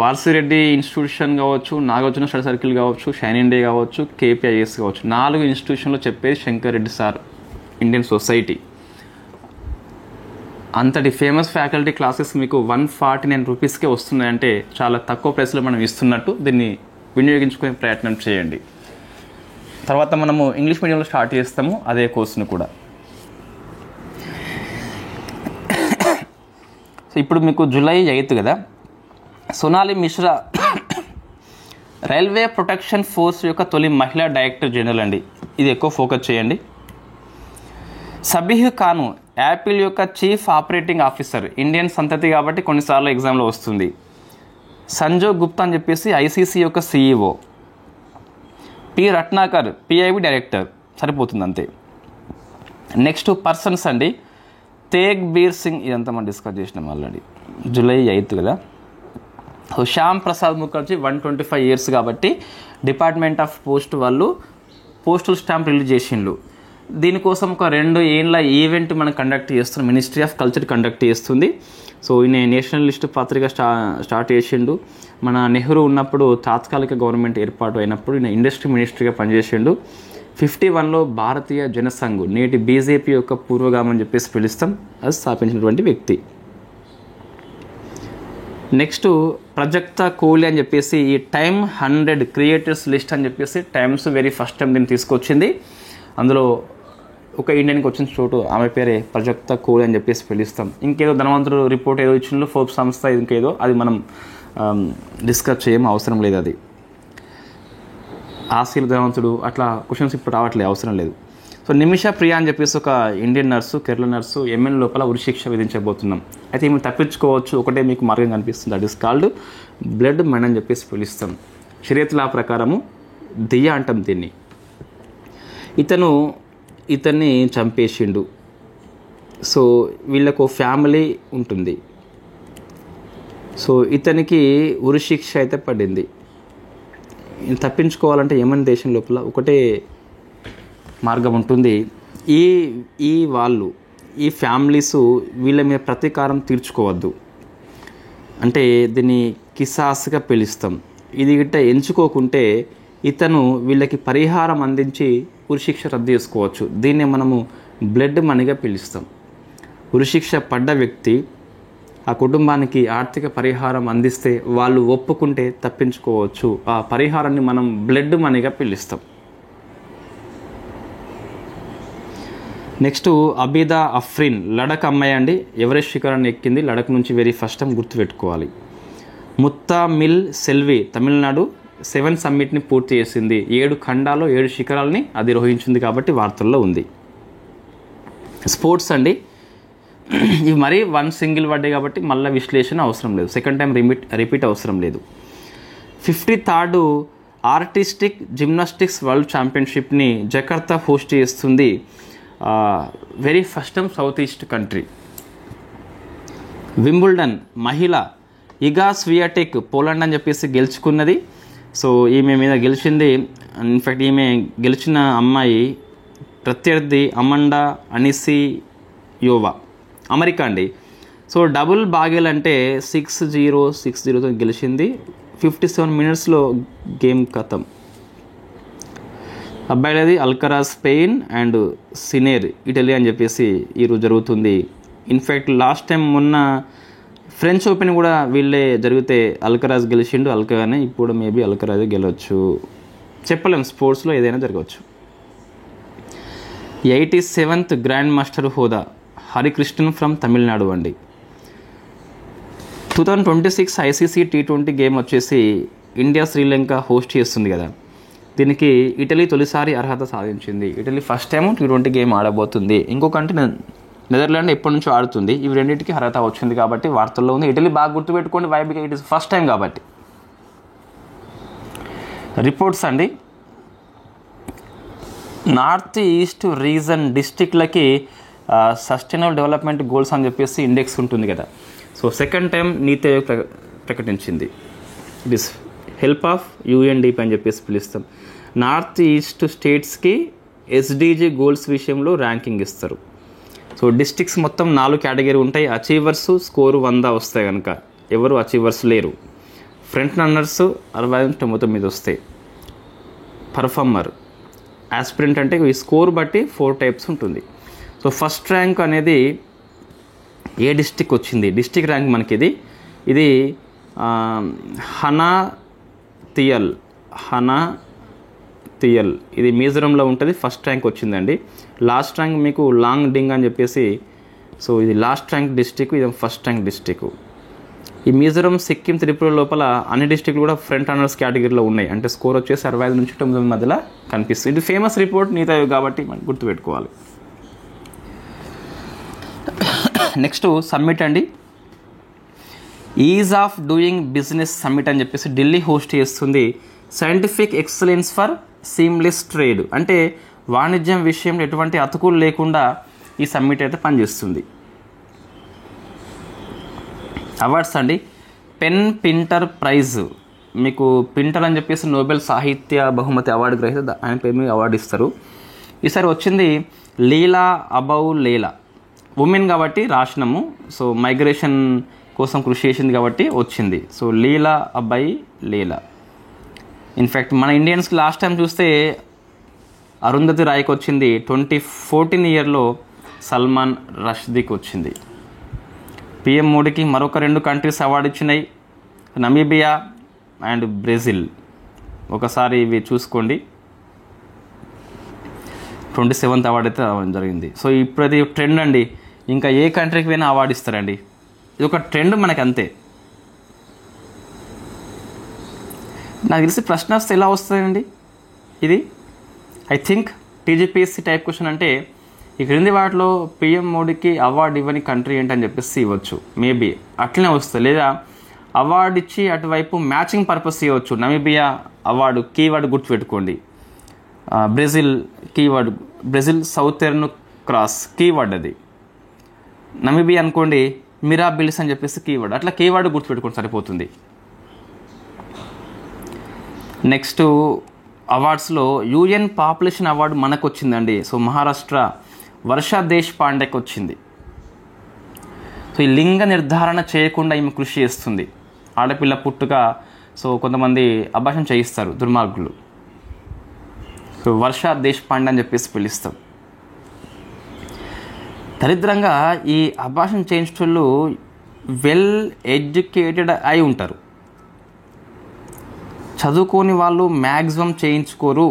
S1: ఆర్సి రెడ్డి ఇన్స్టిట్యూషన్ కావచ్చు, నాగార్జున స్టడీ సర్కిల్ కావచ్చు, షైన్ ఇండియా కావచ్చు, కేపీఐఎస్ కావచ్చు, 4 ఇన్స్టిట్యూషన్లో చెప్పేది Shankar Reddy sir. Indian society అంతటి ఫేమస్ ఫ్యాకల్టీ క్లాసెస్ మీకు 149 రూపీస్కే వస్తున్నాయంటే చాలా తక్కువ ప్రైస్లో మనం ఇస్తున్నట్టు. దీన్ని వినియోగించుకునే ప్రయత్నం చేయండి. తర్వాత మనము ఇంగ్లీష్ మీడియంలో స్టార్ట్ చేస్తాము అదే కోర్సును కూడా. ఇప్పుడు మీకు జూలై 8 కదా, Sonali Mishra railway protection force యొక్క తొలి మహిళా డైరెక్టర్ జనరల్ అండి. ఇది ఎక్కువ ఫోకస్ చేయండి. సబీహ్ ఖాను యాపిల్ యొక్క చీఫ్ ఆపరేటింగ్ ఆఫీసర్, ఇండియన్ సంతతి కాబట్టి కొన్నిసార్లు ఎగ్జామ్లో వస్తుంది. సంజయ్ గుప్తా అని చెప్పేసి ఐసీసీ యొక్క CEO. P Ratnakar PIB director. సరిపోతుంది అంతే. నెక్స్ట్ పర్సన్స్ అండి, తేగ్ బీర్ సింగ్, ఇదంతా మనం డిస్కస్ చేసినాం ఆల్రెడీ. జూలై 8 కదా. శ్యామ్ ప్రసాద్ ముఖర్జీ 125 years కాబట్టి డిపార్ట్మెంట్ ఆఫ్ పోస్ట్ వాళ్ళు పోస్టల్ స్టాంప్ రిలీజ్ చేసిండ్రు. దీనికోసం ఒక 2 ఏళ్ళ ఈవెంట్ మనం కండక్ట్ చేస్తున్నాం. మినిస్ట్రీ ఆఫ్ కల్చర్ కండక్ట్ చేస్తుంది. ఈయన నేషనలిస్ట్ పత్రిక స్టార్ట్ చేసిండు. మన నెహ్రూ ఉన్నప్పుడు తాత్కాలిక గవర్నమెంట్ ఏర్పాటు అయినప్పుడు ఈయన ఇండస్ట్రీ మినిస్ట్రీగా పనిచేసిండు. 51లో భారతీయ జనసంఘ్, నేటి బీజేపీ యొక్క పూర్వగామని చెప్పేసి పిలుస్తాం, అది స్థాపించినటువంటి వ్యక్తి. నెక్స్ట్ ప్రజక్త కోహ్లీ అని చెప్పేసి ఈ టైమ్ 100 క్రియేటర్స్ లిస్ట్ అని చెప్పేసి టైమ్స్ వెరీ ఫస్ట్ టైం దీన్ని తీసుకొచ్చింది. అందులో ఒక ఇండియన్కి వచ్చిన చోటు ఆమె పేరే ప్రజక్త కోహ్లీ అని చెప్పేసి పిలుస్తాం. ఇంకేదో ధనవంతుడు రిపోర్ట్ ఏదో ఇచ్చిండ్రు, ఫోర్బ్స్ సంస్థ ఇంకేదో, అది మనం డిస్కస్ చేయము, అవసరం లేదు. అది ఆసియా ధనవంతుడు అట్లా క్వశ్చన్స్ ఇప్పుడు రావట్లేదు, అవసరం లేదు. నిమిషా ప్రియా అని చెప్పేసి ఒక Indian nurse, Kerala nurse, MN లోపల ఉరిశిక్ష విధించబోతున్నాం. అయితే ఈమె తప్పించుకోవచ్చు, ఒకటే మీకు మార్గం కనిపిస్తుంది. That is called blood Mann అని చెప్పేసి పిలుస్తాం. షరియత్ లా ప్రకారము దియా అంటాం దీన్ని. ఇతన్ని చంపేసిండు. వీళ్ళకు ఫ్యామిలీ ఉంటుంది. ఇతనికి ఉరిశిక్ష అయితే పడింది. తప్పించుకోవాలంటే యెమెన్ దేశం లోపల ఒకటే మార్గం ఉంటుంది. ఈ ఫ్యామిలీస్ వీళ్ళ మీద ప్రతీకారం తీర్చుకోవద్దు, అంటే దీన్ని కిసాస్గా పిలుస్తాం. ఇది గిట్ట ఎంచుకోకుంటే ఇతను వీళ్ళకి పరిహారం అందించి ఉరిశిక్ష రద్దు చేసుకోవచ్చు. దీన్నే మనము బ్లడ్ మనీగా పిలుస్తాం. ఉరిశిక్ష పడ్డ వ్యక్తి ఆ కుటుంబానికి ఆర్థిక పరిహారం అందిస్తే వాళ్ళు ఒప్పుకుంటే తప్పించుకోవచ్చు. ఆ పరిహారాన్ని మనం బ్లడ్ మనీగా పిలుస్తాం. నెక్స్ట్ అబీదా అఫ్రిన్, లడక్ అమ్మాయి అండి. ఎవరెస్ట్ శిఖరాన్ని ఎక్కింది, లడక్ నుంచి వెరీ ఫస్ట్ టైం గుర్తుపెట్టుకోవాలి. ముత్తామిల్ సెల్వి, తమిళనాడు 7 సమ్మిట్ని పూర్తి చేసింది. 7 ఖండాల్లో 7 శిఖరాలని అధిరోహించింది కాబట్టి వార్తల్లో ఉంది. స్పోర్ట్స్ అండి, ఇవి మరీ 1 సింగిల్ వర్డే కాబట్టి మళ్ళీ విశ్లేషణ అవసరం లేదు, సెకండ్ టైం రిపీట్ అవసరం లేదు. 53rd ఆర్టిస్టిక్ జిమ్నాస్టిక్స్ వరల్డ్ ఛాంపియన్షిప్ని జకర్తా హోస్ట్ చేస్తుంది. Very first time south east country. Wimbledon మహిళ ఇగా స్వియాటెక్ పోలాండ్ అని చెప్పేసి గెలుచుకున్నది. ఈమె మీద గెలిచింది. ఇన్ఫ్యాక్ట్ ఈమె గెలిచిన అమ్మాయి ప్రత్యర్థి అమండా అనిసియోవా, అమెరికా అండి. డబుల్ బాగెల్ అంటే 6-0 గెలిచింది. 57 minutesలో గేమ్ ఖతం. అబ్బాయిలది అల్కరాజ్ స్పెయిన్ అండ్ సినేర్ ఇటలీ అని చెప్పేసి ఈరోజు జరుగుతుంది. ఇన్ఫ్యాక్ట్ లాస్ట్ టైం మొన్న ఫ్రెంచ్ ఓపెన్ కూడా వీళ్ళే జరిగితే అల్కరాజ్ గెలిచిండు, అల్కగానే. ఇప్పుడు మేబీ అల్కరాజ్ గెలవచ్చు, చెప్పలేం, స్పోర్ట్స్లో ఏదైనా జరగవచ్చు. 87th గ్రాండ్ మాస్టర్ హోదా హరికృష్ణన్ ఫ్రమ్ తమిళనాడు అండి. 2026 ఐసీసీ T20 గేమ్ వచ్చేసి ఇండియా శ్రీలంక హోస్ట్ చేస్తుంది కదా, దీనికి ఇటలీ తొలిసారి అర్హత సాధించింది. Italy first time T20 game ఆడబోతుంది. ఇంకొక అంటే నెదర్లాండ్ ఎప్పటి నుంచో ఆడుతుంది. ఇవి రెండింటికి అర్హత వచ్చింది కాబట్టి వార్తల్లో ఉంది. ఇటలీ బాగా గుర్తుపెట్టుకోండి, వైబిగా ఇట్ ఇస్ ఫస్ట్ టైం కాబట్టి. రిపోర్ట్స్ అండి, నార్త్ ఈస్ట్ రీజన్ డిస్ట్రిక్ట్లకి సస్టైనబుల్ డెవలప్మెంట్ గోల్స్ అని చెప్పేసి ఇండెక్స్ ఉంటుంది కదా. సో సెకండ్ టైం నీతి ఆయోగ్ ప్రకటించింది. It is help of UNDP అని చెప్పేసి పిలుస్తాం. నార్త్ ఈస్ట్ స్టేట్స్కి SDG గోల్స్ విషయంలో ర్యాంకింగ్ ఇస్తారు. సో డిస్ట్రిక్ట్స్ మొత్తం 4 కేటగిరీ ఉంటాయి. అచీవర్స్ స్కోరు 100 వస్తాయి కనుక ఎవరు అచీవర్స్ లేరు. ఫ్రంట్ రన్నర్స్ 69 వస్తాయి. పర్ఫార్మర్, ఆస్పిరెంట్ అంటే ఈ స్కోర్ బట్టి 4 టైప్స్ ఉంటుంది. సో ఫస్ట్ ర్యాంక్ అనేది ఏ డిస్ట్రిక్ట్ వచ్చింది, డిస్ట్రిక్ట్ ర్యాంక్ మనకి ఇది హనాతియల్ ఇది మిజోరంలో ఉంటుంది. ఫస్ట్ ర్యాంక్ వచ్చిందండి. లాస్ట్ ర్యాంక్ మీకు లాంగ్ డింగ్ అని చెప్పేసి, సో ఇది లాస్ట్ ర్యాంక్ డిస్ట్రిక్ట్, ఇది ఫస్ట్ ర్యాంక్ డిస్ట్రిక్ట్. ఈ మిజోరం, సిక్కిం, త్రిపుర లోపల అన్ని డిస్ట్రిక్ట్లు కూడా ఫ్రంట్ రన్నర్స్ కేటగిరీలో ఉన్నాయి. అంటే స్కోర్ వచ్చేసి 65 నుంచి 90 మధ్యలో కనిపిస్తుంది. ఇది ఫేమస్ రిపోర్ట్ నీతి ఆయోగ్ కాబట్టి మనం గుర్తుపెట్టుకోవాలి. నెక్స్ట్ సమ్మిట్ అండి, is of doing business summit అని చెప్పేసి ఢిల్లీ హోస్ట్ చేస్తుంది. Scientific excellence for seamless trade, అంటే వాణిజ్యం విషయంలో ఎటువంటి అతుకులు లేకుండా ఈ సమ్మిట్ అయితే పనిచేస్తుంది. అవార్డ్స్ అండి, పెన్ పింటర్ ప్రైజ్, మీకు పింటర్ అని చెప్పేసి నోబెల్ సాహిత్య బహుమతి అవార్డు గ్రహీత, ఆయన పేరు మీద అవార్డు ఇస్తారు. ఈసారి వచ్చింది లీలా అబౌ లేలా, ఉమెన్ కాబట్టి రాసినాము. సో మైగ్రేషన్ కోసం కృషి చేసింది కాబట్టి వచ్చింది. సో లీలా అబై లేలా. ఇన్ఫ్యాక్ట్ మన ఇండియన్స్కి లాస్ట్ టైం చూస్తే అరుంధతి రాయ్కి వచ్చింది. 2014 ఇయర్లో సల్మాన్ రష్దీకి వచ్చింది. PM మోడీకి మరొక 2 కంట్రీస్ అవార్డు ఇచ్చినాయి, నమీబియా అండ్ బ్రెజిల్. ఒకసారి ఇవి చూసుకోండి. 27th అవార్డు అయితే జరిగింది. సో ఇప్పుడు అది ట్రెండ్ అండి, ఇంకా ఏ కంట్రీకి పోయినా అవార్డు ఇస్తారండి. ఇది ఒక ట్రెండ్ మనకి అంతే. నాకు తెలిసి ప్రశ్న వస్తే ఎలా వస్తుందండి ఇది, I think TGPSC type question. అంటే ఈ క్రింది వాటిలో PM మోడీకి అవార్డు ఇవ్వని కంట్రీ ఏంటని చెప్పేసి ఇవ్వచ్చు. మేబీ అట్లనే వస్తుంది, లేదా అవార్డు ఇచ్చి అటువైపు మ్యాచింగ్ పర్పస్ ఇవ్వచ్చు. నమీబియా అవార్డు కీవర్డ్ గుర్తుపెట్టుకోండి. Brazil keyword, Brazil southern cross keyword అది. నమీబియా అనుకోండి మిరాబిల్స్ అని చెప్పేసి కీవర్డ్. అట్లా కీవర్డ్ గుర్తుపెట్టుకోండి సరిపోతుంది. నెక్స్ట్ అవార్డ్స్లో UN పాపులేషన్ అవార్డు మనకు వచ్చిందండి. సో మహారాష్ట్ర వర్ష దేశ్ పాండేకి వచ్చింది. సో ఈ లింగ నిర్ధారణ చేయకుండా ఈమె కృషి చేస్తుంది. ఆడపిల్ల పుట్టుక, సో కొంతమంది అభాషణ చేయిస్తారు దుర్మార్గులు. సో వర్ష దేశ్ పాండే అని చెప్పేసి పిలుస్తాం. దరిద్రంగా ఈ అభాషణ చేయించేటోళ్ళు వెల్ ఎడ్యుకేటెడ్ అయి ఉంటారు. చదువుకోని వాళ్ళు మ్యాక్సిమం చేయించుకోరు,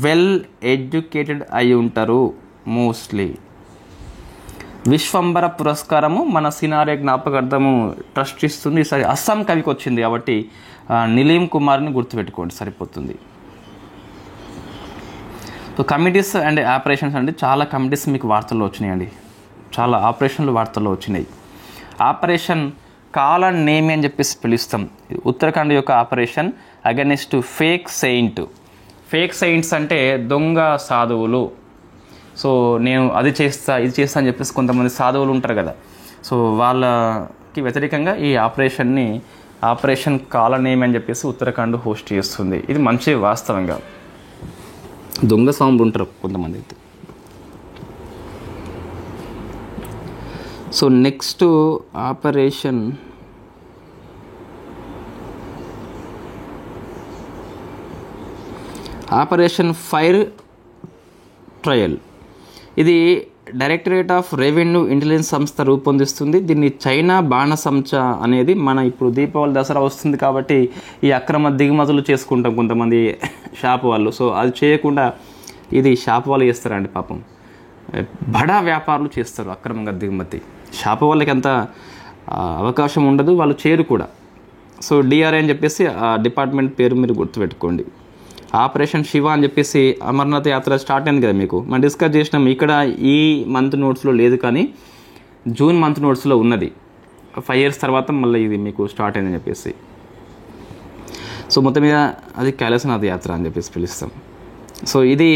S1: వెల్ ఎడ్యుకేటెడ్ అయి ఉంటారు మోస్ట్లీ. విశ్వంబర పురస్కారము మన సినారే జ్ఞాపకార్థము ట్రస్ట్ ఇస్తుంది. ఈసారి అస్సాం కవికి వచ్చింది కాబట్టి నిలీమ్ కుమార్ని గుర్తుపెట్టుకోండి సరిపోతుంది. సో కమిటీస్ అండ్ ఆపరేషన్స్ అండి, చాలా కమిటీస్ మీకు వార్తల్లో వచ్చినాయండి, చాలా ఆపరేషన్లు వార్తల్లో వచ్చినాయి. ఆపరేషన్ కాల నేమి అని చెప్పేసి పిలుస్తాం. ఉత్తరాఖండ్ యొక్క operation against fake Saint. Fake saints అంటే దొంగ సాధువులు. సో నేను అది చేస్తా ఇది చేస్తా అని చెప్పేసి కొంతమంది సాధువులు ఉంటారు కదా, సో వాళ్ళకి వ్యతిరేకంగా ఈ ఆపరేషన్ కాల నేమి అని చెప్పేసి ఉత్తరాఖండ్ హోస్ట్ చేస్తుంది. ఇది మంచి వాస్తవంగా. దొంగ స్వాములు ఉంటారు కొంతమంది అయితే. So next operation fire trial. ఇది డైరెక్టరేట్ ఆఫ్ రెవెన్యూ ఇంటెలిజెన్స్ సంస్థ రూపొందిస్తుంది. దీన్ని చైనా బాణసంచ అనేది, మన ఇప్పుడు దీపావళి దసరా వస్తుంది కాబట్టి ఈ అక్రమ దిగుమతులు చేసుకుంటాం కొంతమంది షాప్ వాళ్ళు. సో అది చేయకుండా ఇది షాప్ వాళ్ళు చేస్తారండి పాపం, బడా వ్యాపారులు చేస్తారు అక్రమంగా దిగుమతి. షాప్ వాళ్ళకి అంత అవకాశం ఉండదు, వాళ్ళు చేయరు కూడా. సో డిఆర్ఐ అని చెప్పేసి ఆ డిపార్ట్మెంట్ పేరు మీరు గుర్తుపెట్టుకోండి. ఆపరేషన్ శివ అని చెప్పేసి అమర్నాథ్ యాత్ర స్టార్ట్ అయింది కదా, మీకు మనం డిస్కస్ చేసినాం. ఇక్కడ ఈ మంత్ నోట్స్లో లేదు కానీ జూన్ మంత్ నోట్స్లో ఉన్నది. 5 years తర్వాత మళ్ళీ ఇది మీకు స్టార్ట్ అయిందని చెప్పేసి. సో మొత్తం మీద అది కైలాసనాథ్ యాత్ర అని చెప్పేసి పిలుస్తాం. సో ఇది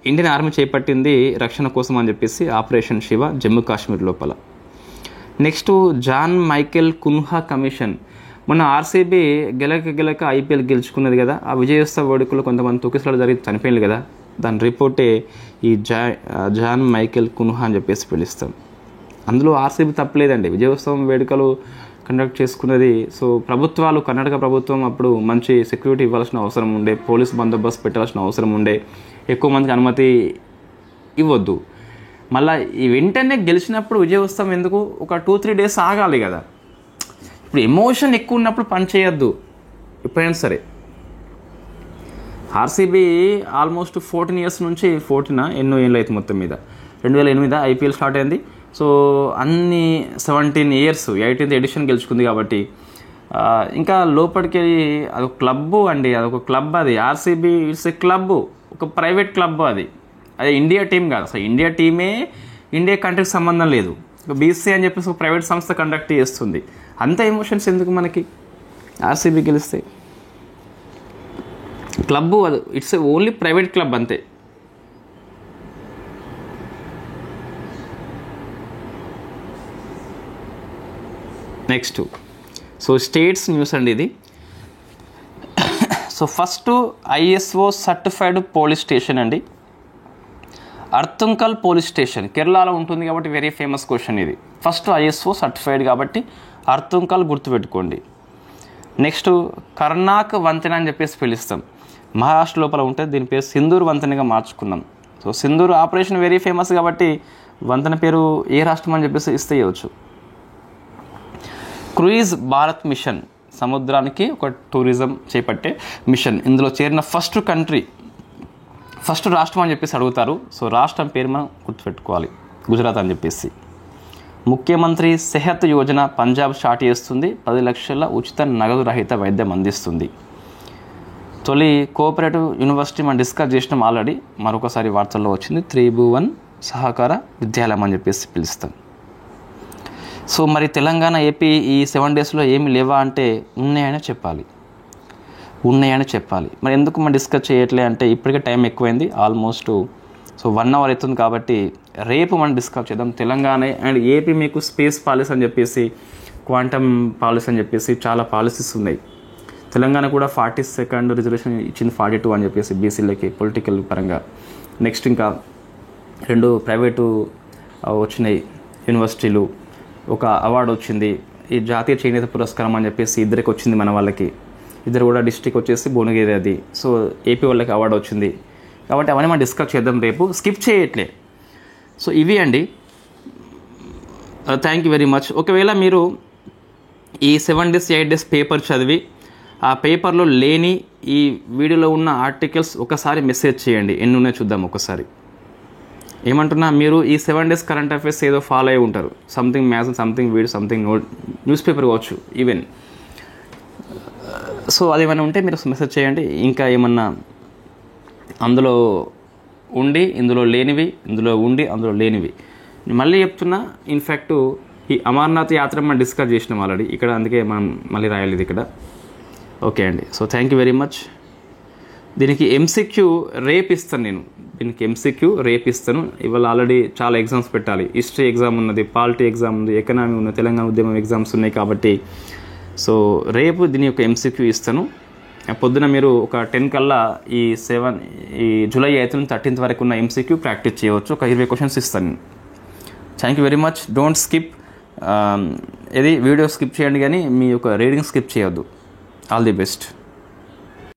S1: ఇండియన్ ఆర్మీ చేపట్టింది రక్షణ కోసం అని చెప్పేసి ఆపరేషన్ శివ జమ్మూ కాశ్మీర్ లోపల. Next John Michael Cunha commission. మొన్న ఆర్సీబీ గెలక ఐపీఎల్ గెలుచుకున్నది కదా, ఆ విజయోత్సవ వేడుకలు కొంతమంది తొక్కిసలాట జరిగి చనిపోయింది కదా, దాని రిపోర్టే ఈ జాన్ మైకేల్ కున్హా అని చెప్పేసి పిలుస్తాం. అందులో ఆర్సీబీ తప్పలేదండి, విజయోత్సవం వేడుకలు కండక్ట్ చేసుకున్నది. సో ప్రభుత్వాలు, కర్ణాటక ప్రభుత్వం అప్పుడు మంచి సెక్యూరిటీ ఇవ్వాల్సిన అవసరం ఉండే, పోలీస్ బందోబస్తు పెట్టాల్సిన అవసరం ఉండే, ఎక్కువ మందికి అనుమతి ఇవ్వద్దు. మళ్ళీ ఈ వెంటనే గెలిచినప్పుడు విజయోత్సవం ఎందుకు, ఒక 2-3 days ఆగాలి కదా. ఇప్పుడు ఎమోషన్ ఎక్కువ ఉన్నప్పుడు పని చేయొద్దు ఎప్పుడైనా సరే. ఆర్సీబీ ఆల్మోస్ట్ 14 years నుంచి, 14 ఎన్నో ఏళ్ళు అయితే మొత్తం మీద 2008 ఐపీఎల్ స్టార్ట్ అయింది. సో అన్ని 17 years 18th edition గెలుచుకుంది కాబట్టి ఇంకా లోపలికి అదొక క్లబ్బు అండి, అదొక క్లబ్. అది ఆర్సీబీ ఇట్స్ ఏ క్లబ్, ఒక ప్రైవేట్ క్లబ్. అది ఇండియా టీం కాదు అసలు. ఇండియా టీమే ఇండియా కంట్రీకి సంబంధం లేదు. బీసీ అని చెప్పేసి ఒక ప్రైవేట్ సంస్థ కండక్ట్ చేస్తుంది. అంత ఎమోషన్స్ ఎందుకు మనకి ఆర్సీబీ గెలిస్తే? క్లబ్బు అది, ఇట్స్ ఓన్లీ ప్రైవేట్ క్లబ్ అంతే. నెక్స్ట్ సో స్టేట్స్ న్యూస్ అండి ఇది. So first ISO certified police station అండి, అర్తుంకల్ పోలీస్ స్టేషన్ కేరళలో ఉంటుంది కాబట్టి వెరీ ఫేమస్ క్వశ్చన్ ఇది. ఫస్ట్ ఐఎస్ఓ సర్టిఫైడ్ కాబట్టి అర్తుంకల్ గుర్తుపెట్టుకోండి. నెక్స్ట్ కర్నాక్ వంతెన అని చెప్పేసి పిలుస్తాం, మహారాష్ట్ర లోపల ఉంటుంది. దీని పేరు సింధూర్ వంతెనగా మార్చుకున్నాం. So Sindoor operation very famous కాబట్టి వంతెన పేరు ఏ రాష్ట్రం అని చెప్పేసి ఇస్తే ఇవ్వచ్చు. క్రూయిజ్ భారత్ మిషన్, సముద్రానికి ఒక టూరిజం చేపట్టే మిషన్. ఇందులో చేరిన ఫస్ట్ రాష్ట్రం అని చెప్పేసి అడుగుతారు. సో రాష్ట్రం పేరు మనం గుర్తుపెట్టుకోవాలి, గుజరాత్ అని చెప్పేసి. ముఖ్యమంత్రి సెహత్ యోజన పంజాబ్ స్టార్ట్ చేస్తుంది, 10 లక్షల ఉచిత నగదు రహిత వైద్యం అందిస్తుంది. తొలి కోఆపరేటివ్ యూనివర్సిటీ మనం డిస్కస్ చేసినాం ఆల్రెడీ, మరొకసారి వార్తల్లో వచ్చింది. త్రిభువన్ సహకార విద్యాలయం అని చెప్పేసి పిలుస్తాం. సో మరి తెలంగాణ ఏపీ ఈ 7 daysలో ఏమి లేవా అంటే ఉన్నాయని చెప్పాలి. మరి ఎందుకు మనం డిస్కస్ చేయట్లే అంటే ఇప్పటికే టైం ఎక్కువైంది ఆల్మోస్ట్. సో 1 hour అవుతుంది కాబట్టి రేపు మనం డిస్కస్ చేద్దాం. తెలంగాణ అండ్ ఏపీ మీకు స్పేస్ పాలసీ అని చెప్పేసి, క్వాంటమ్ పాలసీ అని చెప్పేసి చాలా పాలసీస్ ఉన్నాయి. తెలంగాణ కూడా 42nd రిజర్వేషన్ ఇచ్చింది, 42 అని చెప్పేసి బీసీలకి పొలిటికల్ పరంగా. నెక్స్ట్ ఇంకా 2 ప్రైవేటు వచ్చినాయి యూనివర్సిటీలు, ఒక అవార్డు వచ్చింది, ఈ జాతీయ చేనేత పురస్కారం అని చెప్పేసి 2 వచ్చింది మన వాళ్ళకి. 2 కూడా డిస్ట్రిక్ట్ వచ్చేసి భువనగిరి అది. సో ఏపీ వాళ్ళకి అవార్డు వచ్చింది కాబట్టి అవన్నీ మనం డిస్కస్ చేద్దాం రేపు, స్కిప్ చేయట్లే. సో ఇవి అండి. Thank you very much. ఒకవేళ మీరు ఈ 7 days 8 days పేపర్ చదివి ఆ పేపర్లో లేని ఈ వీడియోలో ఉన్న ఆర్టికల్స్ ఒకసారి మెసేజ్ చేయండి, ఎన్ని ఉన్నాయో చూద్దాం ఒకసారి. ఏమంటున్నా, మీరు ఈ 7 days కరెంట్ అఫైర్స్ ఏదో ఫాలో అయి ఉంటారు, something maths, something video, something news paper కావచ్చు ఈవెన్. సో అదేమైనా ఉంటే మీరు మెసేజ్ చేయండి. ఇంకా ఏమన్నా అందులో ఉండి ఇందులో లేనివి, ఇందులో ఉండి అందులో లేనివి మళ్ళీ చెప్తున్నా. ఇన్ఫ్యాక్ట్ ఈ అమర్నాథ్ యాత్ర మనం డిస్కస్ చేసినాం ఆల్రెడీ ఇక్కడ, అందుకే మనం మళ్ళీ రాయలేదు ఇక్కడ. ఓకే అండి. So thank you very much. దీనికి ఎంసీక్యూ రేపు ఇస్తాను నేను, రేపు ఇస్తాను. ఇవాళ ఆల్రెడీ చాలా ఎగ్జామ్స్ పెట్టాలి. హిస్టరీ ఎగ్జామ్ ఉన్నది, పాలిటీ ఎగ్జామ్ ఉంది, ఎకనామీ ఉన్నది, తెలంగాణ ఉద్యమం ఎగ్జామ్స్ ఉన్నాయి కాబట్టి సో రేపు దీని యొక్క ఎంసీక్యూ ఇస్తాను. పొద్దున మీరు ఒక 10 కల్లా ఈ జూలై 8 నుంచి 13th వరకు ఉన్న ఎంసీక్యూ ప్రాక్టీస్ చేయవచ్చు. ఒక 20 questions ఇస్తాను. Thank you very much. Don't skip. ఇది వీడియో స్కిప్ చేయండి కానీ మీ యొక్క రీడింగ్ స్కిప్ చేయొద్దు. All the best.